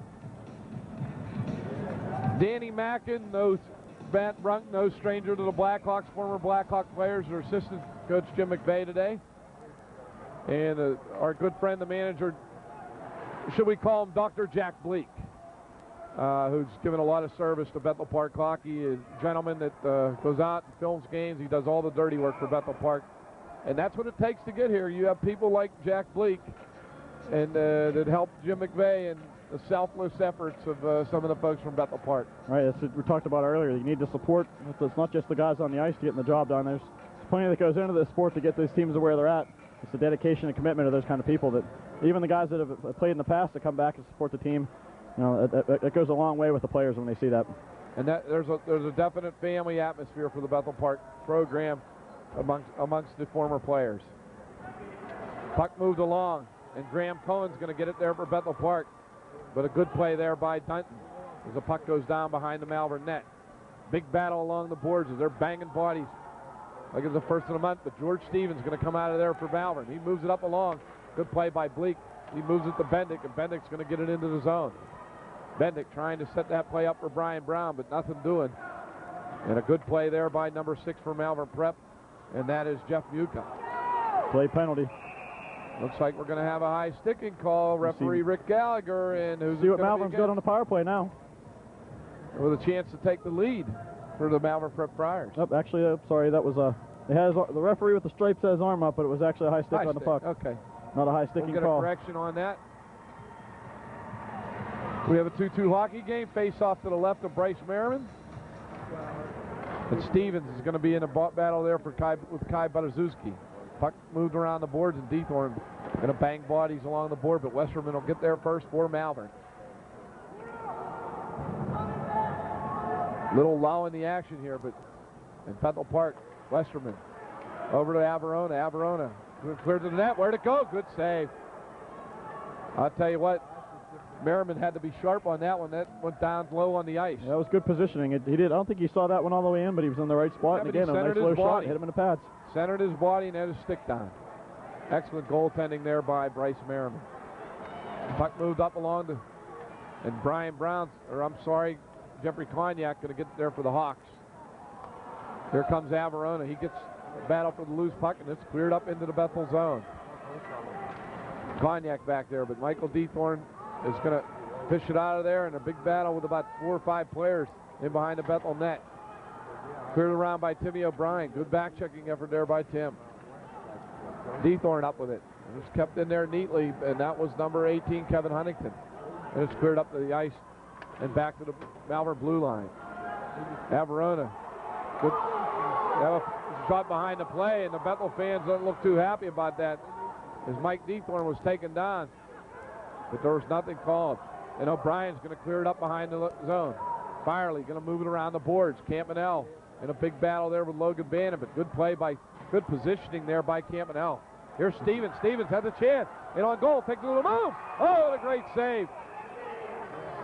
Danny Mackin, Matt Brunk, no stranger to the Blackhawks, former Blackhawk players, are assistant Coach Jim McVeigh today. And our good friend, the manager, should we call him Dr. Jack Bleak, who's given a lot of service to Bethel Park hockey, a gentleman that goes out and films games. He does all the dirty work for Bethel Park. And that's what it takes to get here. You have people like Jack Bleak and that help Jim McVeigh and the selfless efforts of some of the folks from Bethel Park. Right, that's what we talked about earlier. You need the support. It's not just the guys on the ice getting the job done. There's plenty that goes into this sport to get these teams to where they're at. It's the dedication and commitment of those kind of people that even the guys that have played in the past to come back and support the team, you know, it goes a long way with the players when they see that. And there's a definite family atmosphere for the Bethel Park program amongst the former players. Puck moved along, and Graham Cohen's going to get it there for Bethel Park. But a good play there by Dunton as the puck goes down behind the Malvern net. Big battle along the boards as they're banging bodies like it's the first of the month. But George Stevens going to come out of there for Malvern. He moves it up along. Good play by Bleak. He moves it to Bendick, and Bendick's going to get it into the zone. Bendick trying to set that play up for Brian Brown, but nothing doing. And a good play there by number 6 for Malvern Prep, and that is Jeff Muka. Play penalty. Looks like we're going to have a high sticking call. Referee Rick Gallagher, and who's see what Malvern's got on the power play now. With a chance to take the lead for the Malvern Prep Friars. Oh, actually, sorry, that was it has the referee with the stripes has arm up, but it was actually a high stick on the puck. Okay. Not a high sticking we'll get call. A correction on that. We have a 2-2 hockey game. Face off to the left of Bryce Merriman. And Stevens is going to be in a battle there with Kai Butaszewski. Puck moved around the boards, and Deethorn going to bang bodies along the board, but Westerman will get there first for Malvern. Little lull in the action here, but in Bethel Park, Westerman over to Averona. Averona clear to the net. Where'd it go? Good save. I'll tell you what, Merriman had to be sharp on that one. That went down low on the ice. Yeah, that was good positioning. He did. I don't think he saw that one all the way in, but he was in the right spot. Yeah, and again, a nice low shot. Hit him in the pads. Centered his body and had his stick down. Excellent goaltending there by Bryce Merriman. Puck moved up along the, and Brian Brown's, or I'm sorry, Jeffrey Kognak going to get there for the Hawks. Here comes Averona. He gets a battle for the loose puck, and it's cleared up into the Bethel zone. Kognak back there, but Michael Deethorn is going to fish it out of there in a big battle with about 4 or 5 players in behind the Bethel net. Cleared around by Timmy O'Brien. Good back-checking effort there by Tim. Deethorn up with it. It was kept in there neatly, and that was number 18, Kevin Huntington. And it's cleared up to the ice and back to the Malvern blue line. Averona Good. That was shot behind the play, and the Bethel fans don't look too happy about that, as Mike Deethorn was taken down. But there was nothing called. And O'Brien's going to clear it up behind the zone. Firely going to move it around the boards. Campanelle in a big battle there with Logan Bannon, but good play by, good positioning there by Campanelle. Here's Stevens. Stevens has a chance. And on goal, takes a little move. Oh, what a great save.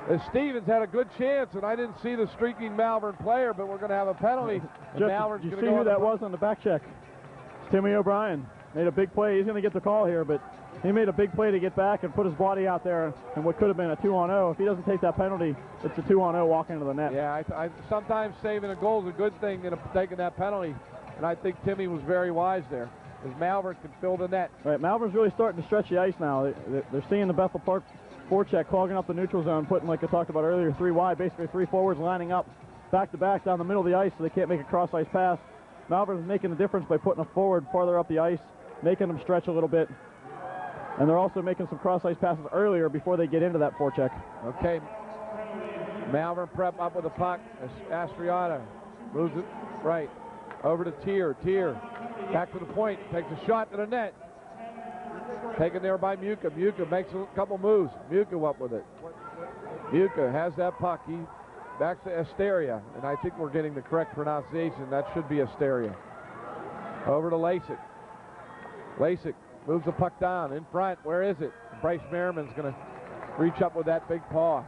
As Stevens had a good chance, and I didn't see the streaking Malvern player, but we're going to have a penalty. Jeff, did you see who that was on the back check? It's Timmy O'Brien. Made a big play. He's going to get the call here, but he made a big play to get back and put his body out there in what could have been a 2-on-0. If he doesn't take that penalty, it's a 2-on-0 walk into the net. Yeah, I sometimes saving a goal is a good thing in taking that penalty, and I think Timmy was very wise there, as Malvern can fill the net. Right, Malvern's really starting to stretch the ice now. They're seeing the Bethel Park forecheck clogging up the neutral zone, putting, like I talked about earlier, 3 wide, basically 3 forwards lining up back-to-back down the middle of the ice so they can't make a cross-ice pass. Malvern's making the difference by putting a forward farther up the ice, making them stretch a little bit. And they're also making some cross-ice passes earlier before they get into that forecheck. Okay. Malvern prep up with the puck. Astriata moves it right. Over to Tier. Tier back to the point. Takes a shot to the net. Taken there by Muka. Muka makes a couple moves. Muka up with it. Muka has that puck. He backs to Asteria. And I think we're getting the correct pronunciation. That should be Asteria. Over to Lasik. Lasik moves the puck down in front. Where is it? Bryce Merriman's going to reach up with that big paw.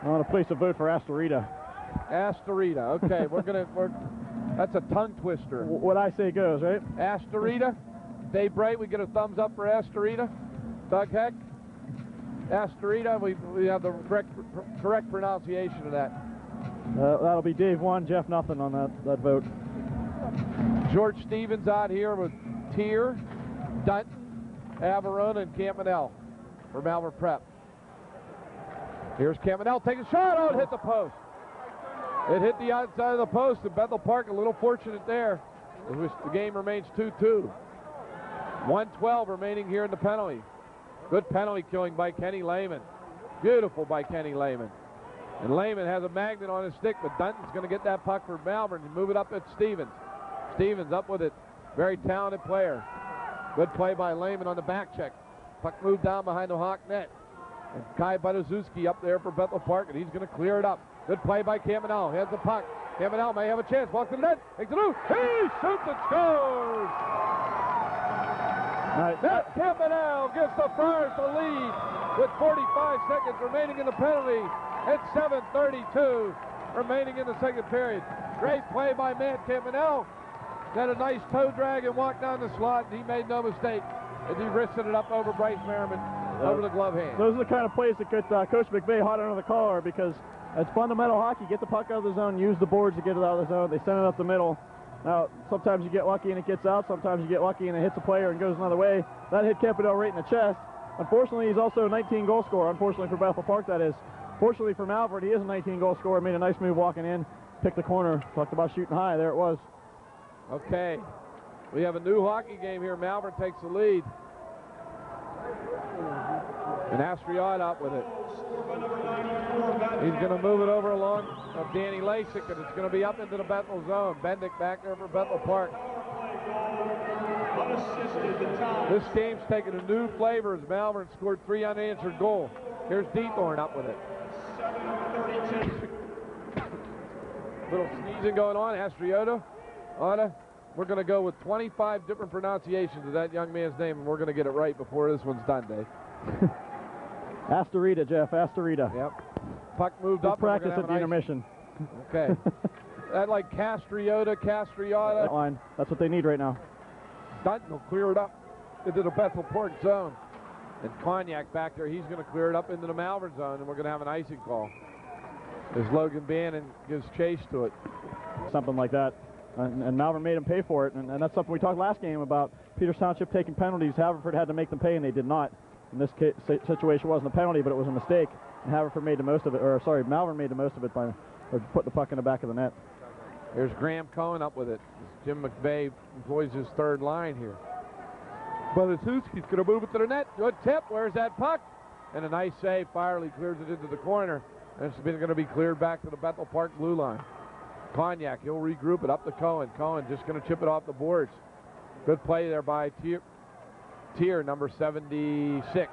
I want to place a vote for Astorita. Astorita. Okay, that's a tongue twister. What I say goes, right? Astorita. Dave Bright, we get a thumbs up for Astorita. Doug Heck. Astorita. We have the correct pronunciation of that. That'll be Dave 1, Jeff nothing on that vote. George Stevens out here with Tier, Dutton, Averona, and Campanelle for Malvern Prep. Here's Campanelle, take a shot. Oh, it hit the post. It hit the outside of the post, and Bethel Park a little fortunate there. The game remains 2-2. 1:12 remaining here in the penalty. Good penalty killing by Kenny Lehman. Beautiful by Kenny Lehman. And Lehman has a magnet on his stick, but Dunton's going to get that puck for Malvern and move it up at Stevens. Stevens up with it. Very talented player. Good play by Lehman on the back check. Puck moved down behind the Hawk net. And Kai Badazewski up there for Bethel Park, and he's going to clear it up. Good play by Campanelle. He has the puck. Campanelle may have a chance. Walks to the net. Takes it through. He shoots and scores! Matt Campanelle gives the Friars the lead with 45 seconds remaining in the penalty. It's 7:32 remaining in the second period. Great play by Matt Campanelle. Had a nice toe drag and walked down the slot, and he made no mistake. And he wristed it up over Bryce Merriman, over the glove hand. Those are the kind of plays that get Coach McVay hot under the collar, because it's fundamental hockey. Get the puck out of the zone, use the boards to get it out of the zone. They send it up the middle. Now, sometimes you get lucky and it gets out. Sometimes you get lucky and it hits a player and goes another way. That hit Campanelle right in the chest. Unfortunately, he's also a 19-goal scorer. Unfortunately for Bethel Park, that is. Fortunately for Malvern, he is a 19-goal scorer. Made a nice move walking in. Picked the corner. Talked about shooting high. There it was. Okay. We have a new hockey game here. Malvern takes the lead. And Astriot up with it. He's going to move it over along of Danny Lasik, and it's going to be up into the Bethel zone. Bendick back there for Bethel Park. This game's taken a new flavor as Malvern scored 3 unanswered goals. Here's Deethorn up with it. Little sneezing going on. Astriota. We're going to go with 25 different pronunciations of that young man's name, and we're going to get it right before this one's done, Dave. Astorita, Jeff. Astorita. Yep. Puck moved up. Practice at the intermission. Okay. That like Castriota. That line. That's what they need right now. Dutton will clear it up into the Bethel Park zone. And Cognac back there, he's going to clear it up into the Malvern zone, and we're going to have an icing call as Logan Bannon gives chase to it. Something like that. And Malvern made him pay for it. And that's something we talked last game about Peters Township taking penalties. Haverford had to make them pay, and they did not. In this case, situation wasn't a penalty, but it was a mistake. And Haverford made the most of it, Malvern made the most of it by putting the puck in the back of the net. There's Graham Cohen up with it. Jim McVay employs his third line here. Badazewski's going to move it to the net. Good tip. Where's that puck? And a nice save. Firely clears it into the corner. And it's going to be cleared back to the Bethel Park blue line. Cognac, he'll regroup it up to Cohen. Cohen just going to chip it off the boards. Good play there by Tier, number 76,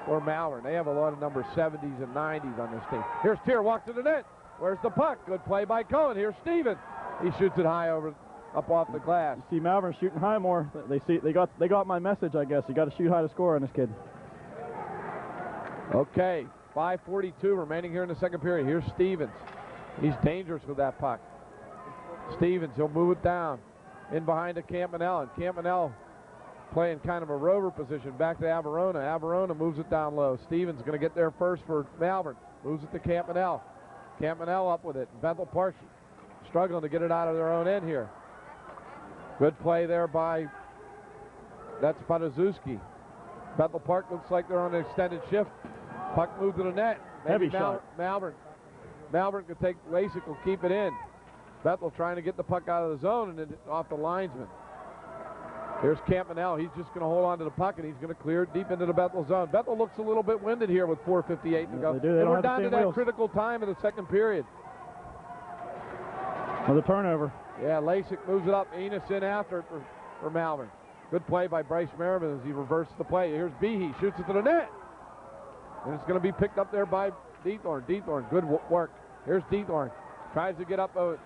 or Malvern. They have a lot of number 70s and 90s on this team. Here's Tier, walks to the net. Where's the puck? Good play by Cohen. Here's Stevens. He shoots it high up off the glass. You see Malvern shooting high more. They got my message, I guess. You got to shoot high to score on this kid. Okay, 5:42 remaining here in the second period. Here's Stevens. He's dangerous with that puck. Stevens, he'll move it down in behind to Campanell, and Campanell playing kind of a rover position back to Averona. Averona moves it down low. Stevens going to get there first for Malvern. Moves it to Campanell. Campanell up with it. Bethel Park struggling to get it out of their own end here. Good play there by, that's Padazewski. Bethel Park looks like they're on an extended shift. Puck moved to the net. Heavy shot. Malvern could take, Lasik will keep it in. Bethel trying to get the puck out of the zone and then off the linesman. Here's Campanell. He's just going to hold on to the puck, and he's going to clear it deep into the Bethel zone. Bethel looks a little bit winded here with 4:58 to go. They do. They and don't we're have the down to same that wheels. critical time of the second period. Another turnover. Yeah, Lasik moves it up. Enos in after it for Malvern. Good play by Bryce Merriman as he reverses the play. Here's Behe, shoots it to the net. And it's going to be picked up there by Dethorn. Dethorn, good work. Here's Dethorn. Tries to get up, and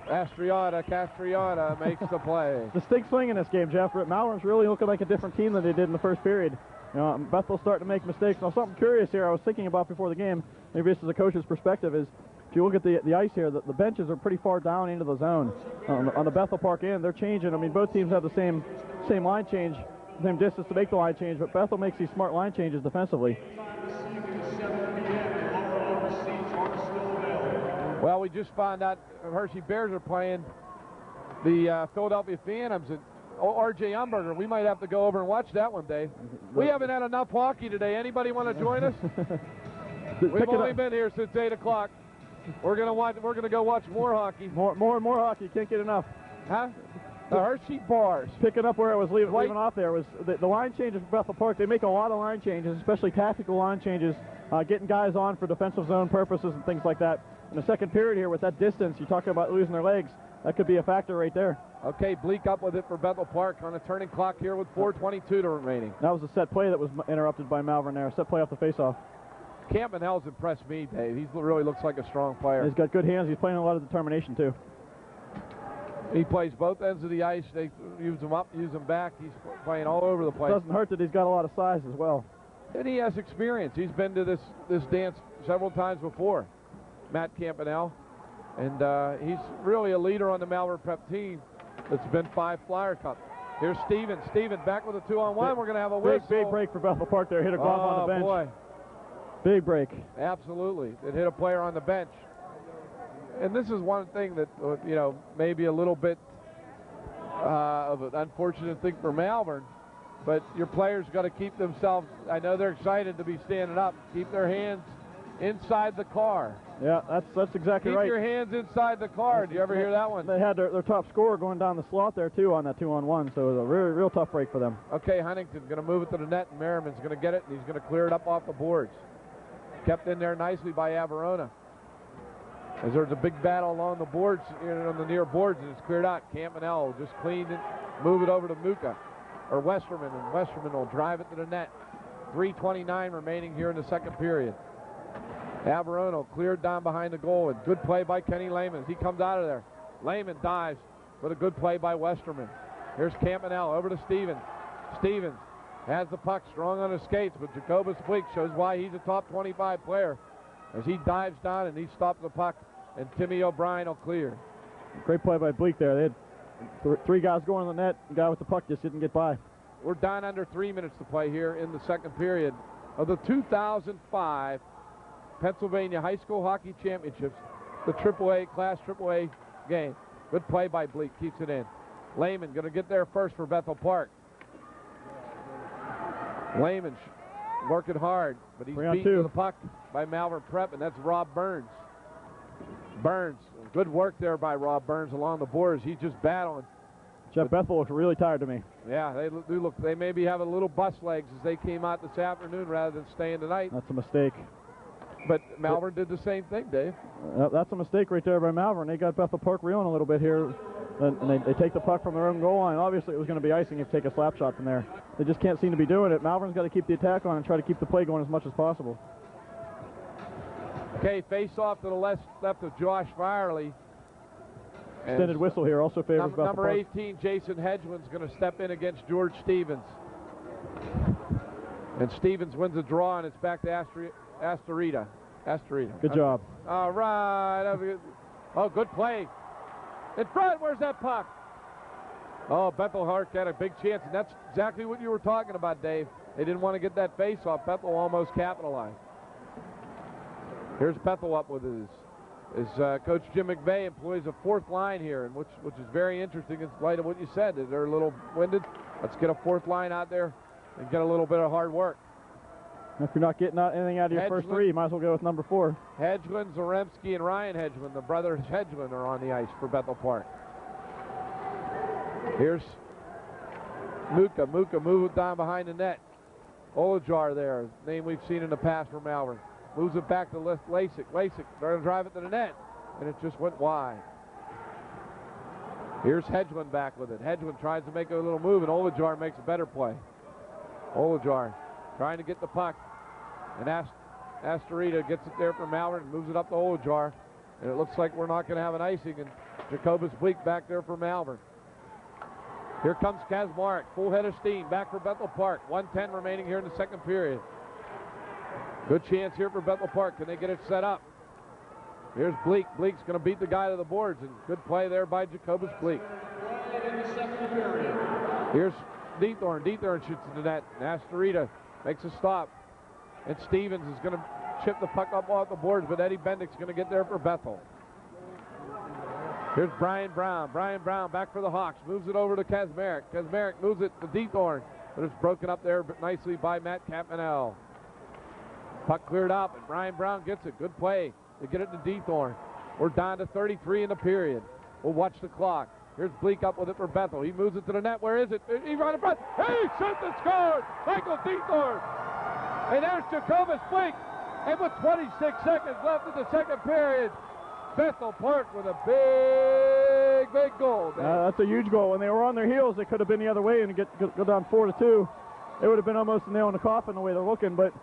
Castriota makes the play. Distinct swing in this game, Jeff. Malvern's really looking like a different team than they did in the first period. You know, Bethel's starting to make mistakes. Now, something curious here I was thinking about before the game, maybe this is a coach's perspective, is if you look at the ice here, the benches are pretty far down into the zone. On the Bethel Park end, they're changing. I mean, both teams have the same line change, same distance to make the line change, but Bethel makes these smart line changes defensively. Well, we just found out Hershey Bears are playing the Philadelphia Phantoms at R.J. Umberger. We might have to go over and watch that one, Dave. We haven't had enough hockey today. Anybody want to join us? We've only been here since 8 o'clock. We're gonna go watch more hockey. More and more hockey. Can't get enough. Huh? The Hershey Bars. Picking up where I was leaving off there was the line changes for Bethel Park. They make a lot of line changes, especially tactical line changes, getting guys on for defensive zone purposes and things like that. In the second period here with that distance, you talk about losing their legs, that could be a factor right there. Okay, Bleak up with it for Bethel Park on a turning clock here with 4:22 to remaining. That was a set play that was interrupted by Malvern there. Set play off the faceoff. Campanell's impressed me, Dave. He really looks like a strong player. He's got good hands. He's playing a lot of determination, too. He plays both ends of the ice. They use him up, use him back. He's playing all over the place. Doesn't hurt that he's got a lot of size as well. And he has experience. He's been to this dance several times before, Matt Campanell. And he's really a leader on the Malvern Prep team that's been 5 Flyer Cup. Here's Steven. Steven back with a 2-on-1. We're going to have a whistle. Big break for Bethel Park there. Hit a glove on the bench. Boy. Big break. Absolutely. It hit a player on the bench. And this is one thing that, you know, maybe a little bit of an unfortunate thing for Malvern, but your players got to keep themselves, I know they're excited to be standing up, keep their hands inside the car. Yeah, that's exactly right. Keep your hands inside the car. Did you ever hear that one? They had their top scorer going down the slot there, too, on that 2-on-1, so it was a real tough break for them. Okay, Huntington's going to move it to the net, and Merriman's going to get it, and he's going to clear it up off the boards. Kept in there nicely by Averona. As there's a big battle along the boards, on the near boards, and it's cleared out. Campanell just cleaned it, move it over to Muka, or Westerman, and Westerman will drive it to the net. 3:29 remaining here in the second period. Averona cleared down behind the goal, and good play by Kenny Lehman as he comes out of there. Lehman dives with a good play by Westerman. Here's Campanell over to Stevens. Stevens has the puck, strong on his skates, but Jacobus Bleak shows why he's a top 25 player as he dives down and he stops the puck, and Timmy O'Brien will clear. Great play by Bleak there. They had 3 guys going on the net. The guy with the puck just didn't get by. We're down under 3 minutes to play here in the second period of the 2005 Pennsylvania High School Hockey Championships, the Class AAA game. Good play by Bleak, keeps it in. Lehman going to get there first for Bethel Park. Lehman working hard, but he's beaten to the puck by Malvern Prep, and that's Rob Burns. Burns, good work there by Rob Burns along the boards. He's just battling. Jeff, Bethel looks really tired to me. Yeah, they do look. They maybe have a little bus legs as they came out this afternoon rather than staying tonight. That's a mistake. But Malvern did the same thing, Dave. That's a mistake right there by Malvern. They got Bethel Park reeling a little bit here, and they take the puck from their own goal line. Obviously, it was going to be icing if you take a slap shot from there. They just can't seem to be doing it. Malvern's got to keep the attack on and try to keep the play going as much as possible. Okay, face off to the left of Josh Firely. Extended whistle here also favors Bethel Number Park. 18, Jason Hedgeland's going to step in against George Stevens. And Stevens wins the draw, and it's back to Astorita. Good job. All right. Oh, good play. In front, where's that puck? Oh, Bethel Park had a big chance, and that's exactly what you were talking about, Dave. They didn't want to get that face off. Bethel almost capitalized. Here's Bethel up with his Coach Jim McVeigh employs a fourth line here, and which is very interesting in light of what you said. They're a little winded. Let's get a fourth line out there and get a little bit of hard work. If you're not getting anything out of your first three, you might as well go with number 4. Hedgeland, Zaremski, and Ryan Hedgeland, the brothers Hedgeland, are on the ice for Bethel Park. Here's Muka. Muka moves down behind the net. Olajar there, name we've seen in the past for Malvern. Moves it back to Lasik. Lasik, they're going to drive it to the net, and it just went wide. Here's Hedgeland back with it. Hedgeland tries to make a little move, and Olajar makes a better play. Olajar trying to get the puck, and Astorita gets it there for Malvern and moves it up to Olajar, and it looks like we're not going to have an icing, and Jacobus Bleak back there for Malvern. Here comes Kazmarek, full head of steam, back for Bethel Park. 1:10 remaining here in the second period. Good chance here for Bethel Park. Can they get it set up? Here's Bleak. Bleak's going to beat the guy to the boards, and good play there by Jacobus Bleak. Here's Dethorn. Dethorn shoots in the net. Astorita makes a stop, and Stevens is going to chip the puck up off the boards, but Eddie Bendick's going to get there for Bethel. Here's Brian Brown. Brian Brown back for the Hawks. Moves it over to Kazmarek. Kazmarek moves it to Dethorn, but it's broken up there nicely by Matt Campmanel. Puck cleared up, and Brian Brown gets it. Good play to get it to Dethorn. We're down to 33 in the period. We'll watch the clock. Here's Bleak up with it for Bethel. He moves it to the net. Where is it? He right in front. He shoots and scores! Michael Dethorn! And there's Jacobus Bleak. And with 26 seconds left in the second period, Bethel Park with a big goal. That's a huge goal. When they were on their heels, they could have been the other way and go down 4-2. It would have been almost a nail in the coffin the way they're looking, but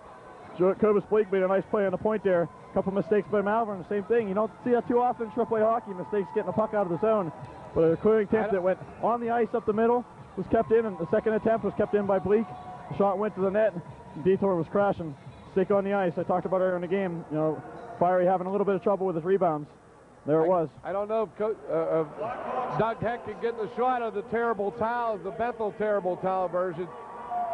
Jacobus Bleak made a nice play on the point there. A couple mistakes by Malvern, the same thing. You don't see that too often in AAA hockey, mistakes getting the puck out of the zone. But a clearing attempt that went on the ice up the middle was kept in, and the second attempt was kept in by Bleak. The shot went to the net, and Dethorn was crashing. Stick on the ice. I talked about earlier in the game, you know, Fiery having a little bit of trouble with his rebounds. There it was. I don't know if Doug Heck can get the shot of the terrible towels, the Bethel terrible towel version.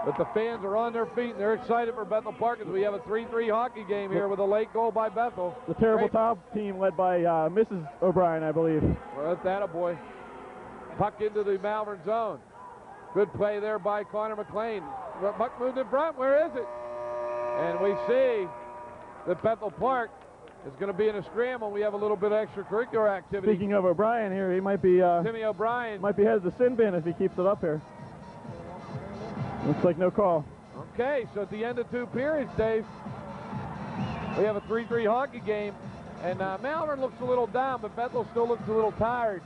But the fans are on their feet, and they're excited for Bethel Park as we have a 3-3 hockey game here with a late goal by Bethel. The terrible towel team led by Mrs. O'Brien, I believe. Well, that's that a boy. Puck into the Malvern zone. Good play there by Connor McLean. Puck moved in front. Where is it? And we see that Bethel Park is going to be in a scramble. We have a little bit of extracurricular activity. Speaking of O'Brien here, he might be Timmy O'Brien might be headed to the sin bin if he keeps it up here. Looks like no call. Okay, so at the end of 2 periods, Dave, we have a 3-3 hockey game, and Malvern looks a little down, but Bethel still looks a little tired.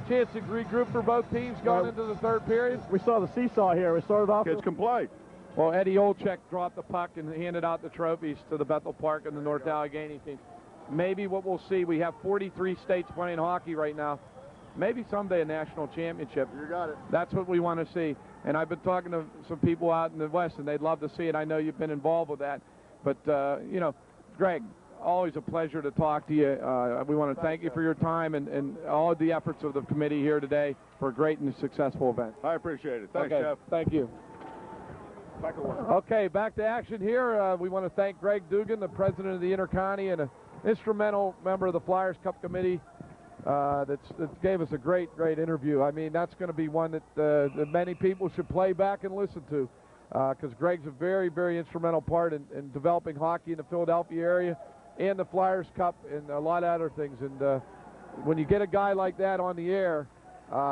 Chance to regroup for both teams going into the third period. We saw the seesaw here. We started off. Kids can play. Well, Eddie Olczyk dropped the puck and handed out the trophies to the Bethel Park and the North Allegheny team. Maybe what we'll see, we have 43 states playing hockey right now. Maybe someday a national championship. You got it. That's what we want to see. And I've been talking to some people out in the West, and they'd love to see it. I know you've been involved with that. But, you know, Greg, always a pleasure to talk to you. We want to thank you for your time and all of the efforts of the committee here today for a great and successful event. I appreciate it. Thanks, okay, Jeff. Thank you. Back to work. Okay, back to action here. We want to thank Greg Dugan, the president of the Intercounty and an instrumental member of the Flyers Cup Committee that gave us a great interview. I mean, that's going to be one that many people should play back and listen to because Greg's a very instrumental part in developing hockey in the Philadelphia area and the Flyers Cup and a lot of other things. And when you get a guy like that on the air,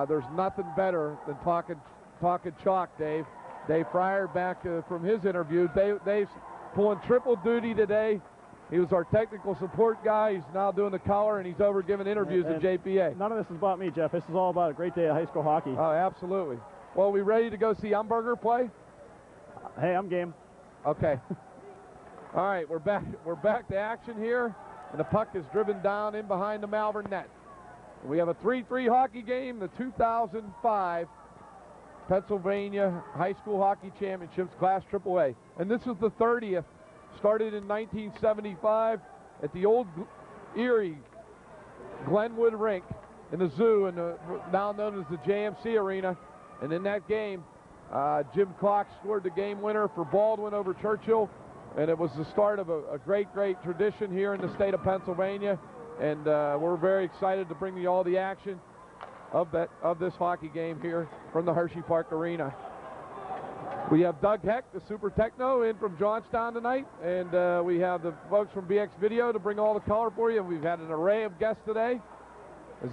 there's nothing better than talking chalk, Dave. Dave Fryer back from his interview. Dave's pulling triple duty today He was our technical support guy. He's now doing the color, and he's over giving interviews at JPA. None of this is about me, Jeff. This is all about a great day of high school hockey. Oh, absolutely. Well, we ready to go see Umberger play? Hey, I'm game. Okay. All right, we're back to action here, and the puck is driven down in behind the Malvern net. We have a 3-3 hockey game, the 2005 Pennsylvania High School Hockey Championships, Class AAA. And this is the 30th, started in 1975 at the old Erie Glenwood Rink in the zoo, and now known as the JMC Arena. And in that game, Jim Cox scored the game winner for Baldwin over Churchill, and it was the start of a great tradition here in the state of Pennsylvania. And we're very excited to bring you all the action of this hockey game here from the Hersheypark Arena. We have Doug Heck, the Super Techno, in from Johnstown tonight, and we have the folks from BX Video to bring all the color for you. We've had an array of guests today. As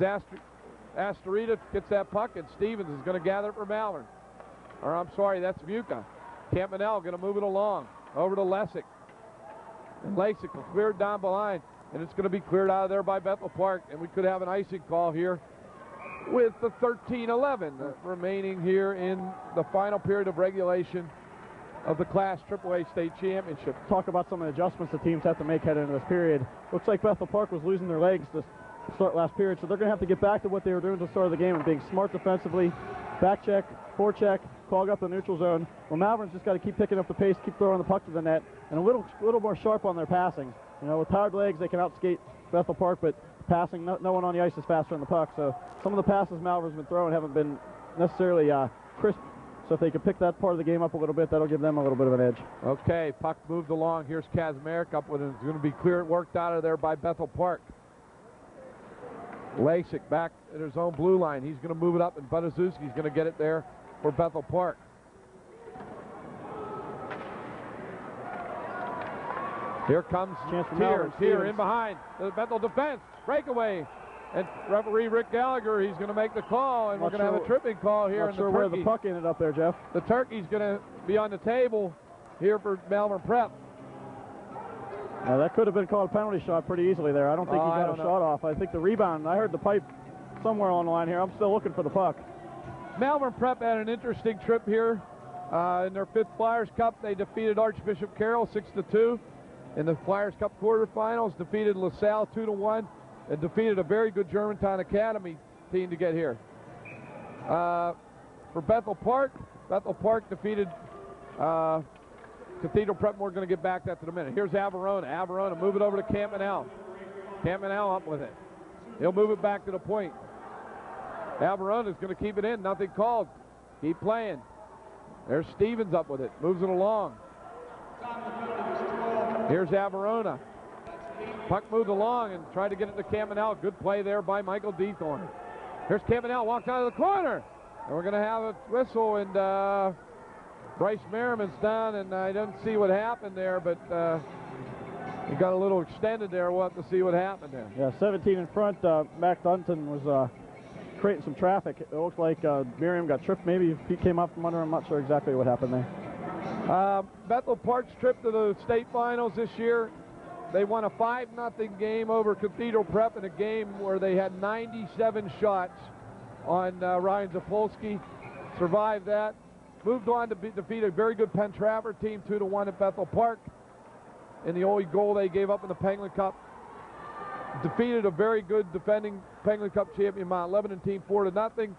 Astorita gets that puck, and Stevens is going to gather it for Malvern. Or I'm sorry, that's Vuka. Campanell going to move it along over to Lessick. And Lasick will clear it down behind, and it's going to be cleared out of there by Bethel Park, and we could have an icing call here with the 13-11 remaining here in the final period of regulation of the Class AAA State Championship. Talk about some of the adjustments the teams have to make heading into this period. Looks like Bethel Park was losing their legs to start last period, so they're going to have to get back to what they were doing to the start of the game and being smart defensively, back check, forecheck, clog up the neutral zone. Well, Malvern's just got to keep picking up the pace, keep throwing the puck to the net, and a little more sharp on their passing. You know, with tired legs, they can outskate Bethel Park, but passing, no one on the ice is faster than the puck. So some of the passes Malvern's been throwing haven't been necessarily crisp. So if they can pick that part of the game up a little bit, that'll give them a little bit of an edge. Okay, puck moved along. Here's Kazmarek up with it. It's going to be cleared, worked out of there by Bethel Park. Lasick back at his own blue line. He's going to move it up, and Budazewski's going to get it there for Bethel Park. Here comes Tears here in behind the Bethel defense. Breakaway. And referee Rick Gallagher, he's going to make the call, and we're going to have a tripping call here. Not sure where the puck ended up there, Jeff. The turkey's going to be on the table here for Malvern Prep. Now that could have been called a penalty shot pretty easily there. I don't think he got a shot off. I think the rebound, I heard the pipe somewhere on the line here. I'm still looking for the puck. Malvern Prep had an interesting trip here. In their 5th Flyers Cup, they defeated Archbishop Carroll 6-2. In the Flyers Cup quarterfinals, defeated LaSalle 2-1, and defeated a very good Germantown Academy team to get here. For Bethel Park defeated Cathedral Prep. We're going to get back to that in a minute. Here's Averona. Averona, move it over to Campanell. Campanell up with it. He'll move it back to the point. Averona is going to keep it in. Nothing called. Keep playing. There's Stevens up with it. Moves it along. Here's Averona. Puck moved along and tried to get it to Campanell. Good play there by Michael Dethorn. Here's Campanell, walks out of the corner. And we're going to have a whistle, and Bryce Merriman's down, and I didn't see what happened there, but he got a little extended there. We'll have to see what happened there. Yeah, 17 in front. Mac Dunton was creating some traffic. It looked like Miriam got tripped. Maybe he came up from under him. I'm not sure exactly what happened there. Bethel Park's trip to the state finals this year, they won a 5-0 game over Cathedral Prep in a game where they had 97 shots on Ryan Zapolsky. Survived that. Moved on to defeat a very good Penn Trafford team 2-1 at Bethel Park. In the only goal they gave up in the Penguin Cup. Defeated a very good defending Penguin Cup champion Mount Lebanon team 4-0,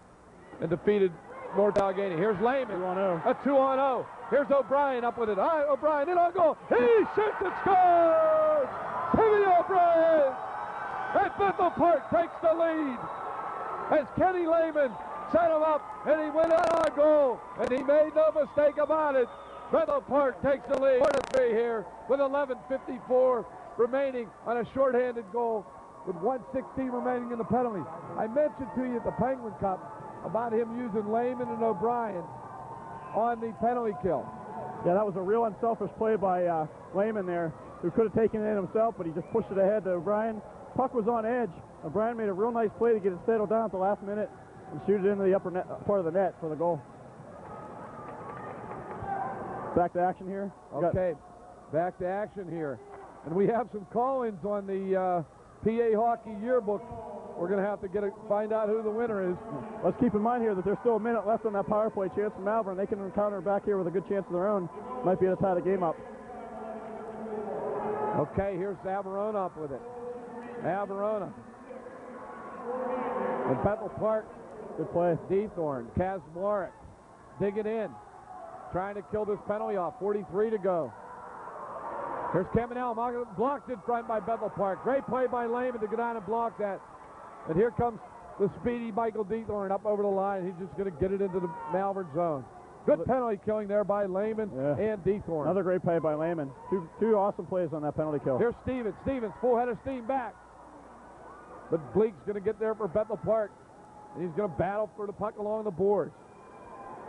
and defeated North Allegheny. Here's Lehman. 2-0. A 2-0. Here's O'Brien up with it. All right, O'Brien in on goal. He shoots and scores! Timmy O'Brien! And Bethel Park takes the lead. As Kenny Lehman set him up, and he went out on goal, and he made no mistake about it. Bethel Park takes the lead 4-3 here with 11:54 remaining on a shorthanded goal with 1:16 remaining in the penalty. I mentioned to you at the Penguin Cup about him using Lehman and O'Brien on the penalty kill. Yeah, that was a real unselfish play by Lehman there, who could have taken it in himself, but he just pushed it ahead to O'Brien. Puck was on edge. O'Brien made a real nice play to get it settled down at the last minute and shoot it into the upper net, part of the net for the goal. Back to action here. Okay, back to action here. And we have some call-ins on the PA Hockey Yearbook. We're going to have to find out who the winner is. Let's keep in mind here that there's still a minute left on that power play chance for Malvern. They can counter back here with a good chance of their own. Might be able to tie the game up. Okay, here's Averona up with it. Averona. And Bethel Park. Good play. Dethorn, Kazmarek, dig it in. Trying to kill this penalty off. 43 to go. Here's Kamenel, blocked in front by Bethel Park. Great play by Lehman to go down and block that. And here comes the speedy Michael Dethorn up over the line. He's just going to get it into the Malvern zone. Good penalty killing there by Lehman and Dethorn. Another great play by Lehman. Two awesome plays on that penalty kill. Here's Stevens. Stevens, full head of steam back. But Bleak's going to get there for Bethel Park. And he's going to battle for the puck along the boards.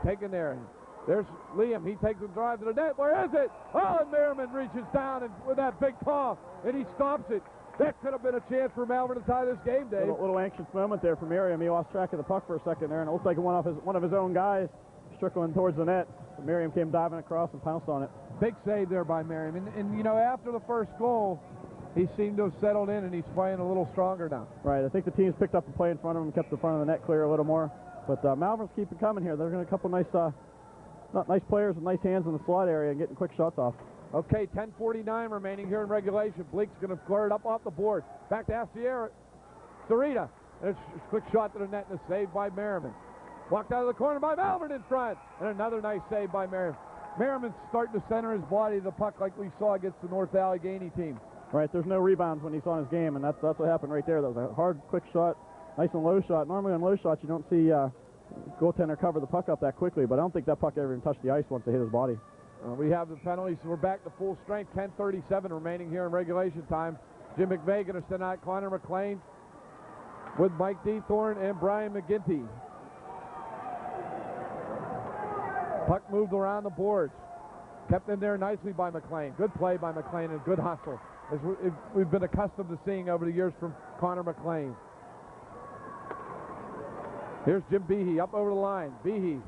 Taken there. There's Liam. He takes a drive to the net. Where is it? Oh, and Merriman reaches down and with that big paw, and he stops it. That could have been a chance for Malvern to tie this game, Dave. A little anxious moment there for Merriam. He lost track of the puck for a second there, and it looked like one of his own guys trickling towards the net. Merriam came diving across and pounced on it. Big save there by Merriam. And you know, after the first goal, he seemed to have settled in, and he's playing a little stronger now. Right. I think the team's picked up the play in front of him and kept the front of the net clear a little more. But Malvern's keeping coming here. They're going to a couple nice players with nice hands in the slot area and getting quick shots off. Okay, 10:49 remaining here in regulation. Bleak's going to clear it up off the board. Back to Astiera. Sarita. There's a quick shot to the net and a save by Merriman. Walked out of the corner by Malvern in front. And another nice save by Merriman. Merriman's starting to center his body to the puck like we saw against the North Allegheny team. Right, there's no rebounds when he's on his game, and that's what happened right there. That was a hard, quick shot, nice and low shot. Normally on low shots you don't see goaltender cover the puck up that quickly, but I don't think that puck ever even touched the ice once it hit his body. We have the penalties, so we're back to full strength. 10:37 remaining here in regulation time. Jim McVeigh going to send out Connor McLean with Mike Dethorn and Brian McGinty. Puck moved around the boards. Kept in there nicely by McLean. Good play by McLean and good hustle, as we've been accustomed to seeing over the years from Connor McLean. Here's Jim Behe up over the line. Behe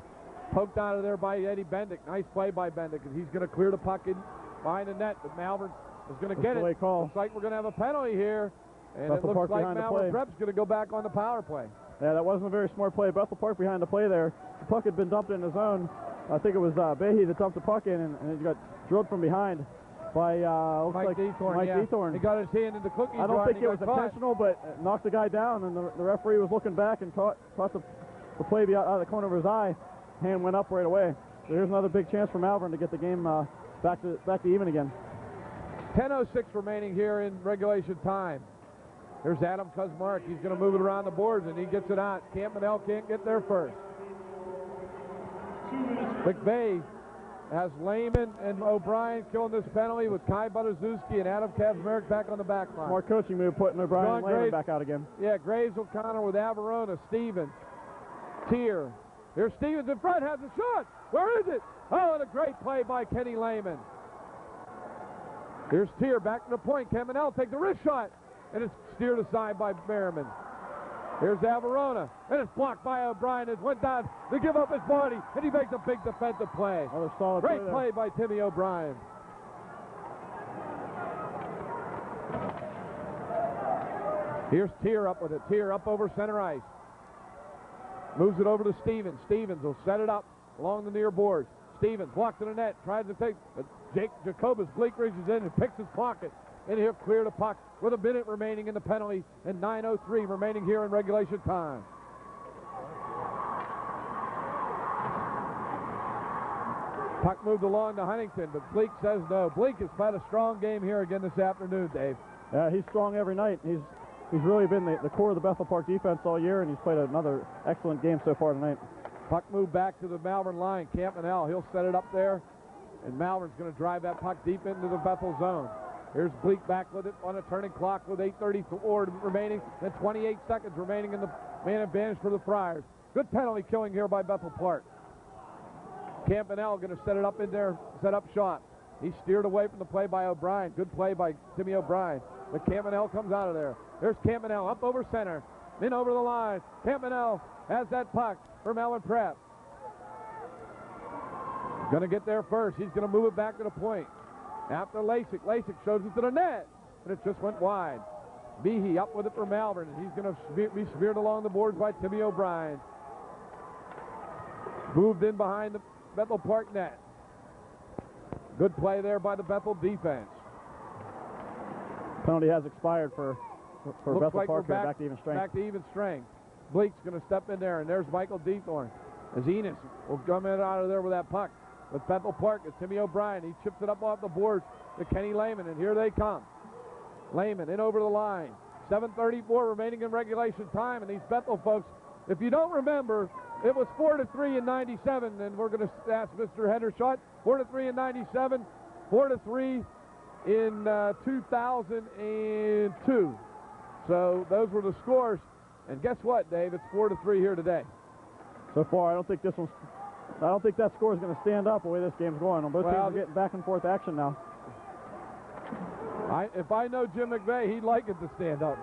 poked out of there by Eddie Bendick. Nice play by Bendick, and he's going to clear the puck in behind the net, but Malvern is going to get it. Looks like we're going to have a penalty here, and it looks like Malvern Prep's going to go back on the power play. Yeah, that wasn't a very smart play. Bethel Park behind the play there. The puck had been dumped in the zone. I think it was Behe that dumped the puck in, and he got drilled from behind by Mike Dethorn. He got his hand in the cookie jar. I don't think it was intentional, but knocked the guy down, and the referee was looking back and caught the play out of the corner of his eye. Hand went up right away. So here's another big chance for Malvern to get the game back to even again. 10:06 remaining here in regulation time. Here's Adam Kuzmarek. He's going to move it around the boards, and he gets it out. Campanell can't get there first. McVeigh has Lehman and O'Brien killing this penalty with Kai Buttazewski and Adam Kazmarek back on the back line. More coaching move, putting O'Brien and Lehman back out again. Yeah, Graves O'Connor with Averona, Stevens, Tier. Here's Stevens in front, has a shot. Where is it? Oh, and a great play by Kenny Lehman. Here's Tier back to the point. Kamenel takes the wrist shot, and it's steered aside by Merriman. Here's Averona, and it's blocked by O'Brien. It went down to give up his body, and he makes a big defensive play. Great play by Timmy O'Brien. Here's Tier up with it. Tier up over center ice. Moves it over to Stevens. Stevens will set it up along the near board. Stevens walks to the net, tries to take, but Jacobus Bleak reaches in and picks his pocket, and he'll clear the puck with a minute remaining in the penalty and 9:03 remaining here in regulation time. Puck moved along to Huntington, but Bleak says no. Bleak has played a strong game here again this afternoon, Dave. Yeah, he's strong every night. He's really been the core of the Bethel Park defense all year, and he's played another excellent game so far tonight. Puck moved back to the Malvern line. Campanell, he'll set it up there, and Malvern's going to drive that puck deep into the Bethel zone. Here's Bleak back with it on a turning clock with 8:34 remaining and 28 seconds remaining in the man advantage for the Friars. Good penalty killing here by Bethel Park. Campanell going to set it up in there, set up shot. He steered away from the play by O'Brien. Good play by Timmy O'Brien. But Campanell comes out of there. There's Campanell up over center, in over the line. Campanell has that puck for Malvern Prep. Going to get there first. He's going to move it back to the point. After Lasik. Lasik shows it to the net, and it just went wide. Behe up with it for Malvern, and he's going to be speared along the boards by Timmy O'Brien. Moved in behind the Bethel Park net. Good play there by the Bethel defense. Penalty has expired for Bethel like Park. We're back to even strength. Back to even strength. Bleak's going to step in there, and there's Michael Deethorn. As Enos will come in out of there with that puck. With Bethel Park, it's Timmy O'Brien. He chips it up off the boards to Kenny Lehman, and here they come. Lehman in over the line. 7:34 remaining in regulation time, and these Bethel folks, if you don't remember, it was 4-3 in 97, and we're going to ask Mr. Hendershot. 4-3 in 97, 4-3 in 2002. So those were the scores. And guess what, Dave? It's 4-3 here today. So far, I don't think that score is going to stand up the way this game's going. Both teams are getting back and forth action now. If I know Jim McVeigh, he'd like it to stand up.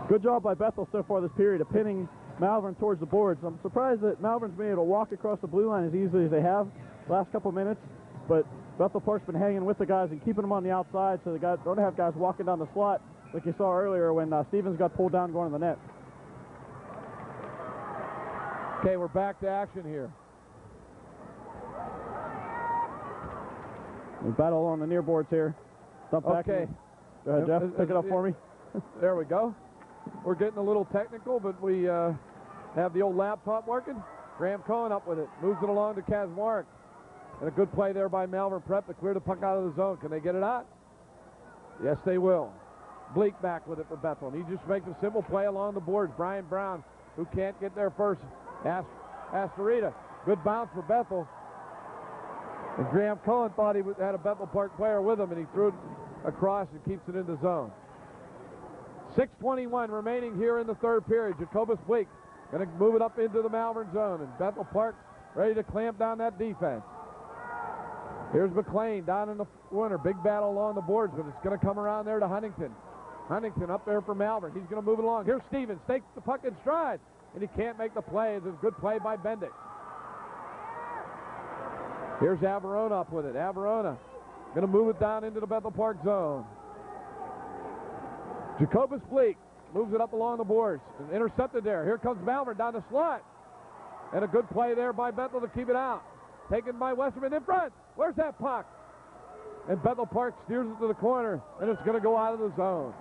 Good job by Bethel so far this period of pinning Malvern towards the boards. I'm surprised that Malvern's been able to walk across the blue line as easily as they have the last couple minutes, but Bethel Park's been hanging with the guys and keeping them on the outside so the guys don't have guys walking down the slot like you saw earlier when Stevens got pulled down going to the net. Okay, we're back to action here. We battle on the near boards here. Dump back. Okay. Go ahead, Jeff. Pick it up for me. There we go. We're getting a little technical, but we have the old laptop working. Graham Cohen up with it. Moves it along to Kazmarek. And a good play there by Malvern Prep to clear the puck out of the zone. Can they get it out? Yes, they will. Bleak back with it for Bethel. And he just makes a simple play along the boards. Brian Brown, who can't get there first. Astorita. Good bounce for Bethel. And Graham Cohen thought he had a Bethel Park player with him, and he threw it across and keeps it in the zone. 6:21 remaining here in the third period. Jacobus Bleak going to move it up into the Malvern zone, and Bethel Park ready to clamp down that defense. Here's McLean down in the corner. Big battle along the boards, but it's going to come around there to Huntington. Huntington up there for Malvern. He's going to move it along. Here's Stevens. Takes the puck in stride, and he can't make the play. It's a good play by Bendix. Here's Averona up with it. Averona going to move it down into the Bethel Park zone. Jacobus Bleak moves it up along the boards and intercepted there. Here comes Malvern down the slot. And a good play there by Bethel to keep it out. Taken by Westerman in front. Where's that puck? And Bethel Park steers it to the corner, and it's going to go out of the zone.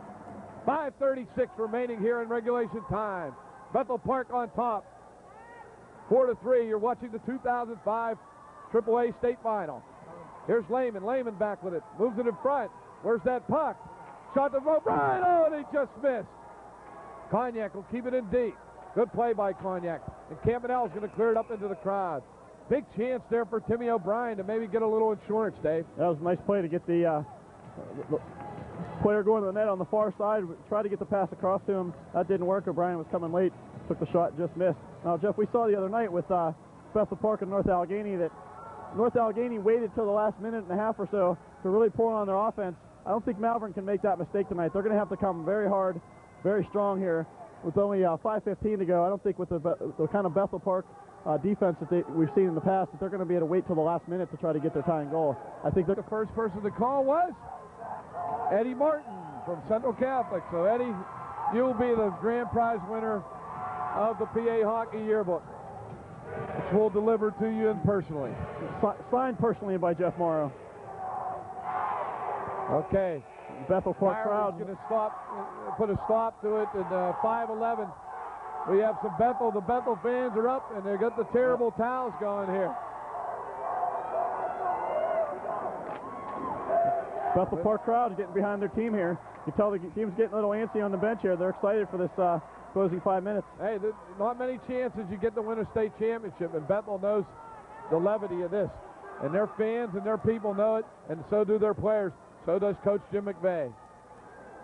5:36 remaining here in regulation time. Bethel Park on top. 4-3. You're watching the 2005 AAA state final. Here's Lehman. Lehman back with it. Moves it in front. Where's that puck? Shot to O'Brien. Oh, and he just missed. Cognac will keep it in deep. Good play by Cognac. And Campanel's going to clear it up into the crowd. Big chance there for Timmy O'Brien to maybe get a little insurance, Dave. That was a nice play to get the player going to the net on the far side. Tried to get the pass across to him. That didn't work. O'Brien was coming late. Took the shot, just missed. Now, Jeff, we saw the other night with Bethel Park and North Allegheny that North Allegheny waited till the last minute and a half or so to really pour on their offense. I don't think Malvern can make that mistake tonight. They're going to have to come very hard, very strong here. With only 5:15 to go, I don't think with the kind of Bethel Park defense that we've seen in the past that they're going to be able to wait till the last minute to try to get their tying goal. I think the first person to call was Eddie Martin from Central Catholic. So, Eddie, you'll be the grand prize winner of the PA Hockey Yearbook, which we'll deliver to you personally. Signed personally by Jeff Morrow. Okay. Bethel Park crowd going to put a stop to it. And 5:11, we have some Bethel. The Bethel fans are up, and they've got the terrible towels going here. Bethel Park crowd is getting behind their team here. You can tell the team's getting a little antsy on the bench here. They're excited for this closing 5 minutes. Hey, there's not many chances you get the winter state championship, and Bethel knows the levity of this. And their fans and their people know it, and so do their players. So does Coach Jim McVeigh.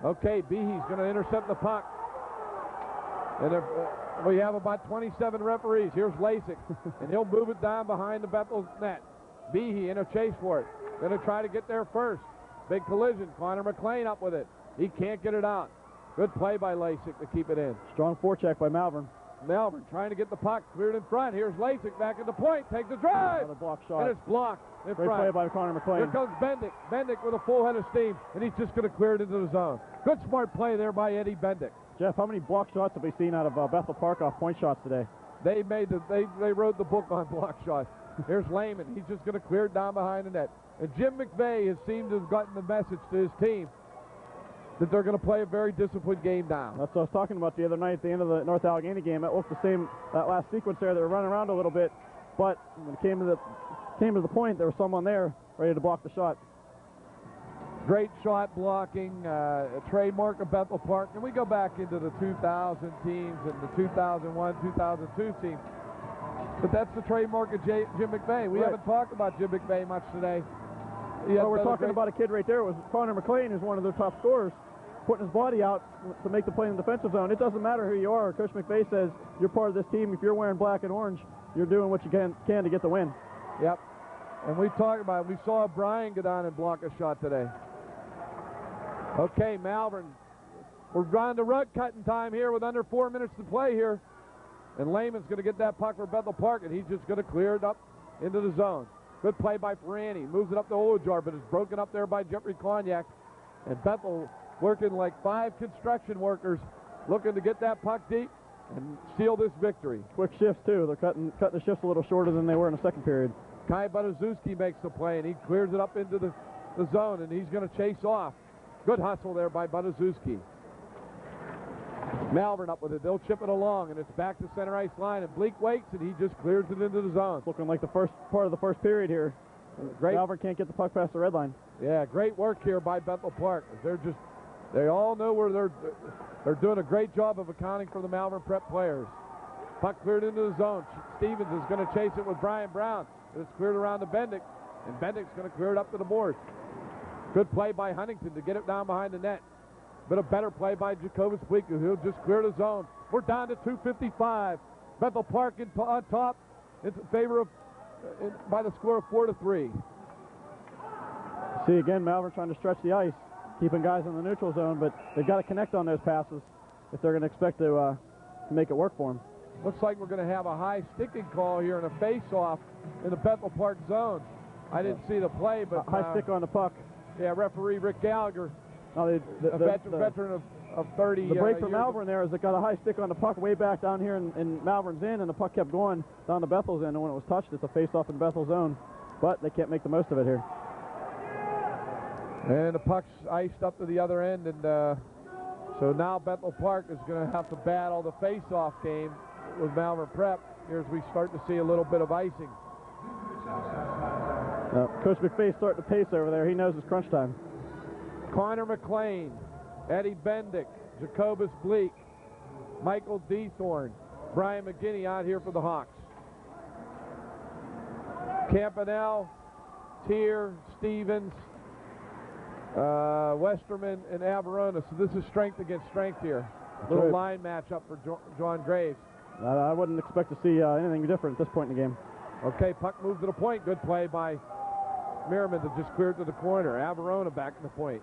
Okay, Behe's going to intercept the puck. And we have about 27 referees. Here's Lasik, and he'll move it down behind the Bethel net. Behe in a chase for it. Going to try to get there first. Big collision. Connor McLean up with it. He can't get it out. Good play by Lasik to keep it in. Strong forecheck by Malvern. Malvern trying to get the puck cleared in front. Here's Lasik back at the point. Takes the drive. Another block shot. And it's blocked in Great front. play by Connor McLean. Here comes Bendick. Bendick with a full head of steam, and he's just going to clear it into the zone. Good smart play there by Eddie Bendick. Jeff, how many block shots have we seen out of Bethel Park off point shots today? They wrote the book on block shots. Here's Lehman. He's just going to clear it down behind the net. And Jim McVeigh has seemed to have gotten the message to his team that they're going to play a very disciplined game now. That's what I was talking about the other night at the end of the North Allegheny game. It looked the same, that last sequence there. They were running around a little bit, but when it came to the point, there was someone there ready to block the shot. Great shot blocking, a trademark of Bethel Park. And we go back into the 2000 teams and the 2001, 2002 teams. But that's the trademark of Jim McVeigh. We haven't talked about Jim McVeigh much today. Well, we're talking about a kid right there. It was Connor McLean, who's one of their top scorers, putting his body out to make the play in the defensive zone. It doesn't matter who you are. Coach McVeigh says you're part of this team. If you're wearing black and orange, you're doing what you can to get the win. Yep. And we talked about it. We saw Brian go down and block a shot today. Okay, Malvern. We're on to rug cutting time here with under 4 minutes to play here. And Lehman's going to get that puck for Bethel Park, and he's just going to clear it up into the zone. Good play by Ferrani. Moves it up to Olajar, but it's broken up there by Jeffrey Klonyak. And Bethel working like 5 construction workers, looking to get that puck deep and seal this victory. Quick shifts, too. They're cutting the shifts a little shorter than they were in the second period. Kai Budazuski makes the play, and he clears it up into the zone, and he's going to chase off. Good hustle there by Budazuski. Malvern up with it. They'll chip it along, and it's back to center ice line, and Bleak waits, and he just clears it into the zone. It's looking like the first part of the first period here. Great. Malvern can't get the puck past the red line. Yeah, great work here by Bethel Park. They all know where they're doing a great job of accounting for the Malvern Prep players. Puck cleared into the zone. Stevens is going to chase it with Brian Brown. It's cleared around to Bendick, and Bendick's going to clear it up to the boards. Good play by Huntington to get it down behind the net. But a better play by Jacobus Bleak, who'll just clear the zone. We're down to 2:55. Bethel Park on top in favor of by the score of 4-3. See again, Malvern trying to stretch the ice, keeping guys in the neutral zone, but they've got to connect on those passes if they're going to expect to make it work for them. Looks like we're going to have a high sticking call here and a face-off in the Bethel Park zone. I didn't see the play, but high stick on the puck. Yeah, referee Rick Gallagher, a veteran of 30 The break for years. Malvern there is it got a high stick on the puck way back down here in Malvern's end, and the puck kept going down to Bethel's end, and when it was touched, it's a face-off in Bethel's zone. But they can't make the most of it here. And the puck's iced up to the other end, and so now Bethel Park is going to have to battle the face-off game with Malvern Prep here as we start to see a little bit of icing. Coach McVeigh's starting to pace over there. He knows it's crunch time. Connor McLean, Eddie Bendick, Jacobus Bleak, Michael Dethorne, Brian McGinney out here for the Hawks. Campanelle, Tier, Stevens, Westerman, and Averona. So this is strength against strength here. Little line matchup for John Graves. I wouldn't expect to see anything different at this point in the game. Okay, puck moved to the point. Good play by Merriman to just clear it to the corner. Averona back in the point.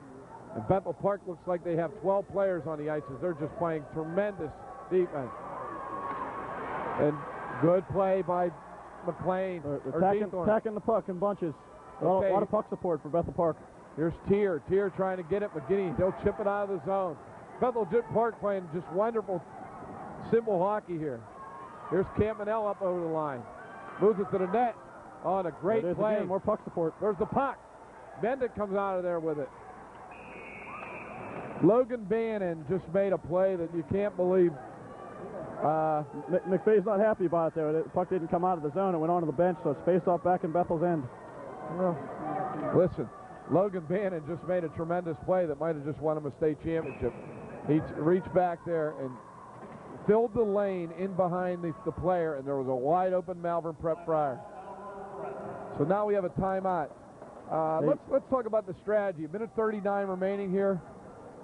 And Bethel Park looks like they have 12 players on the ice as they're just playing tremendous defense. And good play by McLean. Attacking the puck in bunches. A lot of puck support for Bethel Park. Here's Tier. Tier trying to get it. McGinney, they'll chip it out of the zone. Bethel Park playing just wonderful, simple hockey here. Here's Campanelle up over the line. Moves it to the net. On a great play. Again, more puck support. There's the puck. Bendick comes out of there with it. Logan Bannon just made a play that you can't believe. McVeigh's not happy about it there. The puck didn't come out of the zone. It went onto the bench, so it's faced off back in Bethel's end. Well, listen, Logan Bannon just made a tremendous play that might have just won him a state championship. He reached back there and filled the lane in behind the player, and there was a wide open Malvern Prep Friar. So now we have a timeout. Let's talk about the strategy. A minute 39 remaining here.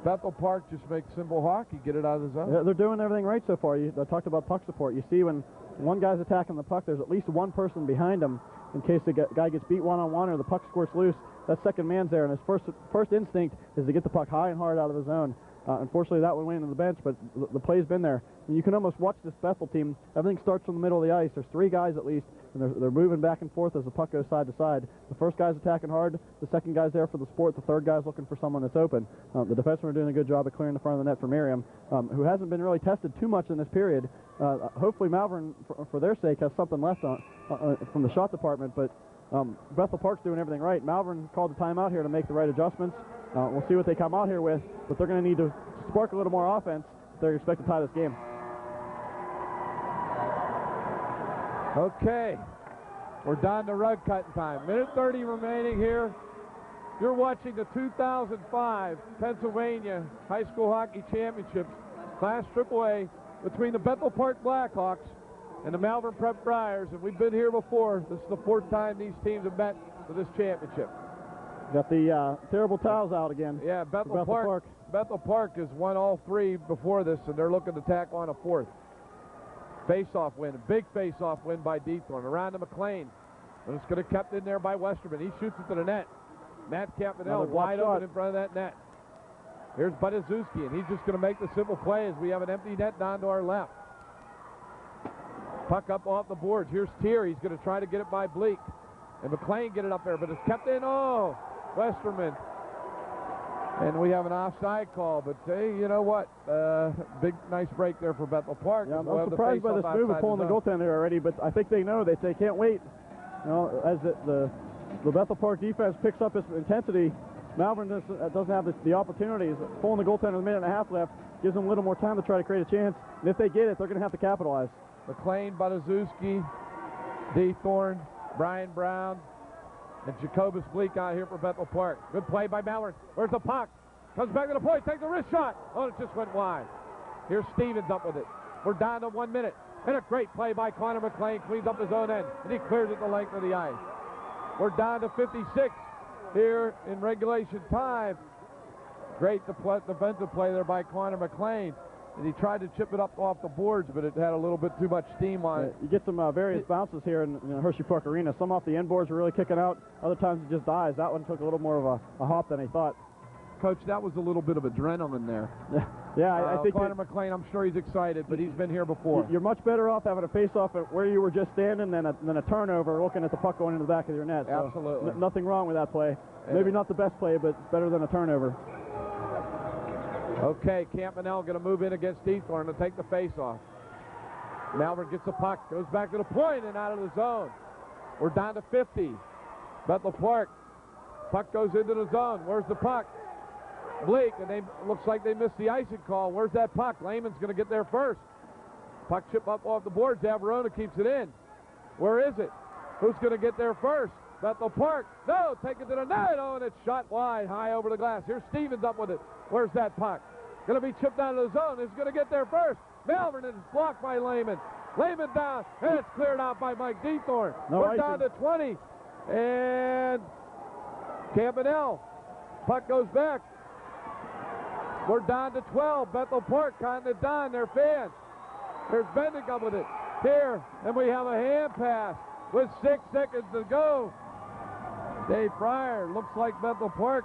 Bethel Park just makes simple hockey, get it out of the zone. Yeah, they're doing everything right so far. I talked about puck support. You see when one guy's attacking the puck, there's at least one person behind him in case the guy gets beat one-on-one or the puck squirts loose. That second man's there, and his first instinct is to get the puck high and hard out of the zone. Unfortunately, that one went into the bench, but the play's been there. And you can almost watch this Bethel team. Everything starts from the middle of the ice. There's 3 guys at least, and they're moving back and forth as the puck goes side to side. The first guy's attacking hard. The second guy's there for the support. The third guy's looking for someone that's open. The defensemen are doing a good job of clearing the front of the net for Miriam, who hasn't been really tested too much in this period. Hopefully Malvern, for their sake, has something left from the shot department, but Bethel Park's doing everything right. Malvern called the timeout here to make the right adjustments. We'll see what they come out here with, but they're going to need to spark a little more offense if they're expected to tie this game. Okay, we're down to rug cutting time. Minute 30 remaining here. You're watching the 2005 Pennsylvania High School Hockey Championships, Class AAA, between the Bethel Park Blackhawks and the Malvern Prep Friars, and we've been here before. This is the 4th time these teams have met for this championship. Got the terrible towels out again. Yeah, Bethel Park. Bethel Park has won all 3 before this, and they're looking to tack on a 4th. Face-off win, a big face-off win by Dethorn. Around to McLean. And it's going to be kept in there by Westerman. He shoots it to the net. Matt Campanell wide open in front of that net. Here's Budazewski, and he's just going to make the simple play as we have an empty net down to our left. Puck up off the boards. Here's Tier. He's going to try to get it by Bleak. And McLean get it up there, but it's kept in. Oh, Westerman. And we have an offside call, but hey, you know what? Big, nice break there for Bethel Park. Yeah, I'm surprised by this move of pulling the goaltender already, but I think they know. They can't wait. You know, as the Bethel Park defense picks up its intensity, Malvern doesn't have the opportunities. Pulling the goaltender with a minute and a half left gives them a little more time to try to create a chance. And if they get it, they're going to have to capitalize. McLean, Budazewski, Dethorn, Brian Brown, and Jacobus Bleak out here for Bethel Park. Good play by Malvern. Where's the puck? Comes back to the point, takes a wrist shot. Oh, it just went wide. Here's Stevens up with it. We're down to 1 minute. And a great play by Connor McLean. Cleans up his own end, and he clears it the length of the ice. We're down to 56 here in regulation time. Great defensive play there by Connor McLean. And he tried to chip it up off the boards, but it had a little bit too much steam on it. You get some various bounces here in Hersheypark Arena. Some off the end boards were really kicking out. Other times it just dies. That one took a little more of a hop than he thought. Coach, that was a little bit of adrenaline there. Yeah, I think Connor McLean, I'm sure he's excited, but he's been here before. You're much better off having a face-off at where you were just standing than a turnover looking at the puck going into the back of your net. So absolutely. Nothing wrong with that play. Maybe not the best play, but it's better than a turnover. Okay, Campanell going to move in against Dethorn to take the face-off. Malvern gets the puck, goes back to the point and out of the zone. We're down to 50. Bethel Park. Puck goes into the zone. Where's the puck? Bleak, and looks like they missed the icing call. Where's that puck? Lehman's going to get there first. Puck chip up off the board. Zavarona keeps it in. Where is it? Who's going to get there first? Bethel Park. No, take it to the net. Oh, and it's shot wide, high over the glass. Here's Stevens up with it. Where's that puck? Going to be chipped down to the zone. Who's going to get there first? Malvern, and it's blocked by Lehman. Lehman down, and it's cleared out by Mike Dethorn. We're down to 20. And Campanell. Puck goes back. We're down to 12. Bethel Park counting it down. Their fans. There's Bendick up with it. Here, and we have a hand pass with 6 seconds to go. Dave Fryer, looks like Bethel Park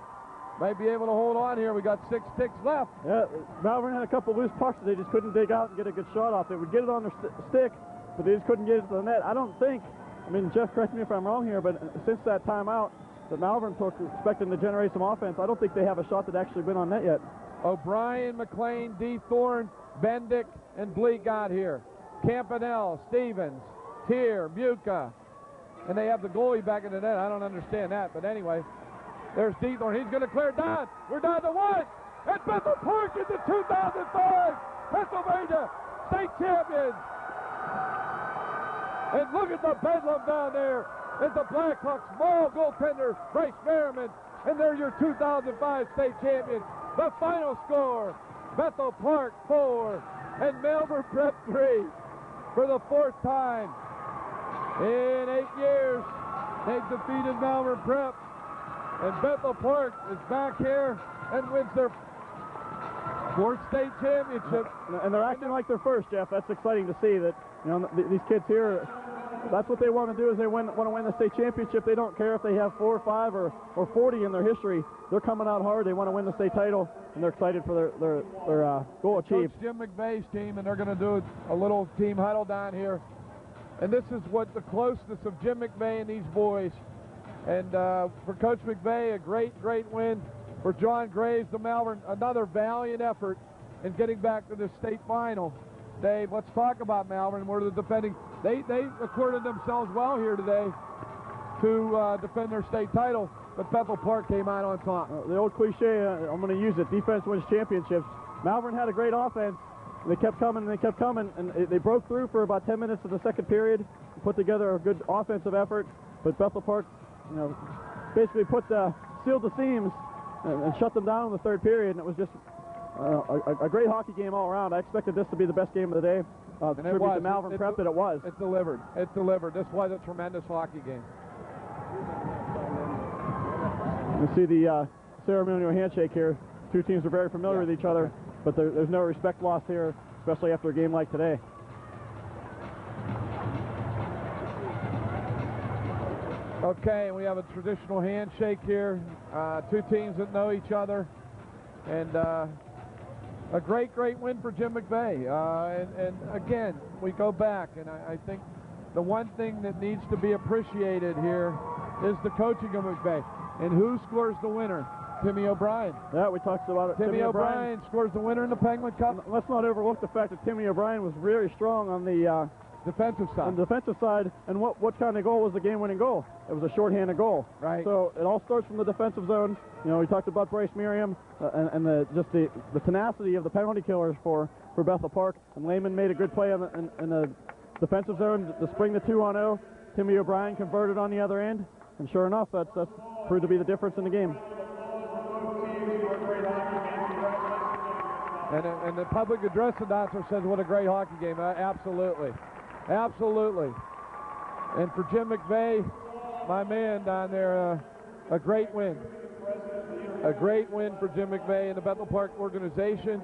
might be able to hold on here. We got 6 ticks left. Yeah, Malvern had a couple loose pucks that they just couldn't dig out and get a good shot off. They would get it on their stick, but they just couldn't get it to the net. I don't think, I mean, Jeff, correct me if I'm wrong here, but since that timeout that Malvern took, expecting to generate some offense, I don't think they have a shot that actually been on net yet. O'Brien, McLean, Dethorn, Bendick, and Bleak out here. Campanell, Stevens, Tier, Muka, and they have the goalie back in the net. I don't understand that, but anyway, there's Dethorn. He's going to clear down. We're down to 1. And Bethel Park is the 2005 Pennsylvania state champions. And look at the bedlam down there. It's the Blackhawks small goaltender, Bryce Merriman, and they're your 2005 state champions. The final score, Bethel Park 4 and Malvern Prep 3 for the 4th time. In 8 years, they've defeated Malvern Prep, and Bethel Park is back here and wins their 4th state championship. And they're acting like they're first, Jeff. That's exciting to see that, you know, these kids here, that's what they want to do, is they want to win the state championship. They don't care if they have 4 or 5 or 40 in their history. They're coming out hard. They want to win the state title, and they're excited for their goal achieved. Coach Jim McVeigh's team, and they're going to do a little team huddle down here. And this is what the closeness of Jim McVeigh and these boys. And for Coach McVeigh, a great win. For John Graves, the Malvern, another valiant effort in getting back to the state final. Dave, let's talk about Malvern. We're the defending. They accorded themselves well here today to defend their state title, but Bethel Park came out on top. The old cliche, I'm going to use it, defense wins championships. Malvern had a great offense. They kept coming, and they broke through for about 10 minutes of the second period, put together a good offensive effort, but Bethel Park, basically sealed the seams and shut them down in the third period, and it was just a great hockey game all around. I expected this to be the best game of the day. Tribute to Malvern Prep that it was. It delivered. It delivered. This was a tremendous hockey game. You see the ceremonial handshake here. Two teams are very familiar with each other, but there's no respect lost here, especially after a game like today. Okay, we have a traditional handshake here. Two teams that know each other, and a great win for Jim McVeigh. And again, we go back, and I think the one thing that needs to be appreciated here is the coaching of McVeigh. And who scores the winner? Timmy O'Brien. Yeah, we talked about it. Timmy O'Brien scores the winner in the Penguin Cup. Let's not overlook the fact that Timmy O'Brien was very strong on the defensive side. On the defensive side, and what kind of goal was the game-winning goal? It was a shorthanded goal. Right. So it all starts from the defensive zone. We talked about Bryce Merriam and the tenacity of the penalty killers for Bethel Park. And Lehman made a good play in the defensive zone to spring the 2-on-0. Timmy O'Brien converted on the other end, and sure enough, that's proved to be the difference in the game. And the public address announcer says, what a great hockey game. Absolutely. Absolutely. And for Jim McVeigh, my man down there, a great win. A great win for Jim McVeigh and the Bethel Park organization.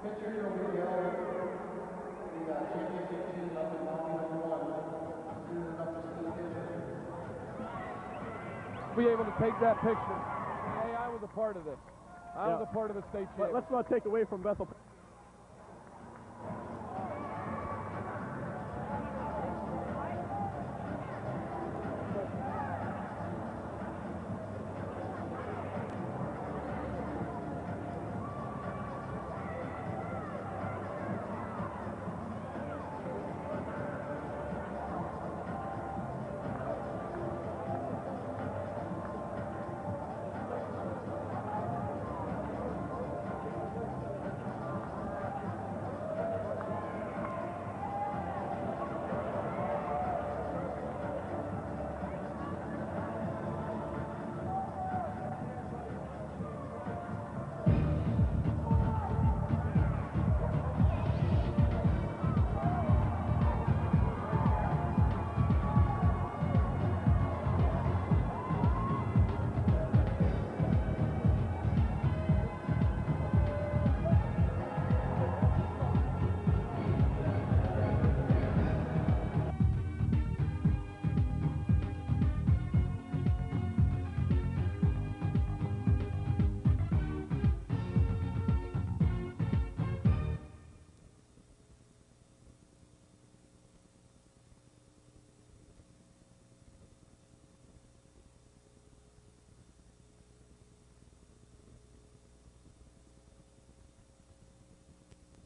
Be able to take that picture. Hey, I was a part of this. I was a part of the state championship. Let's not take away from Bethel.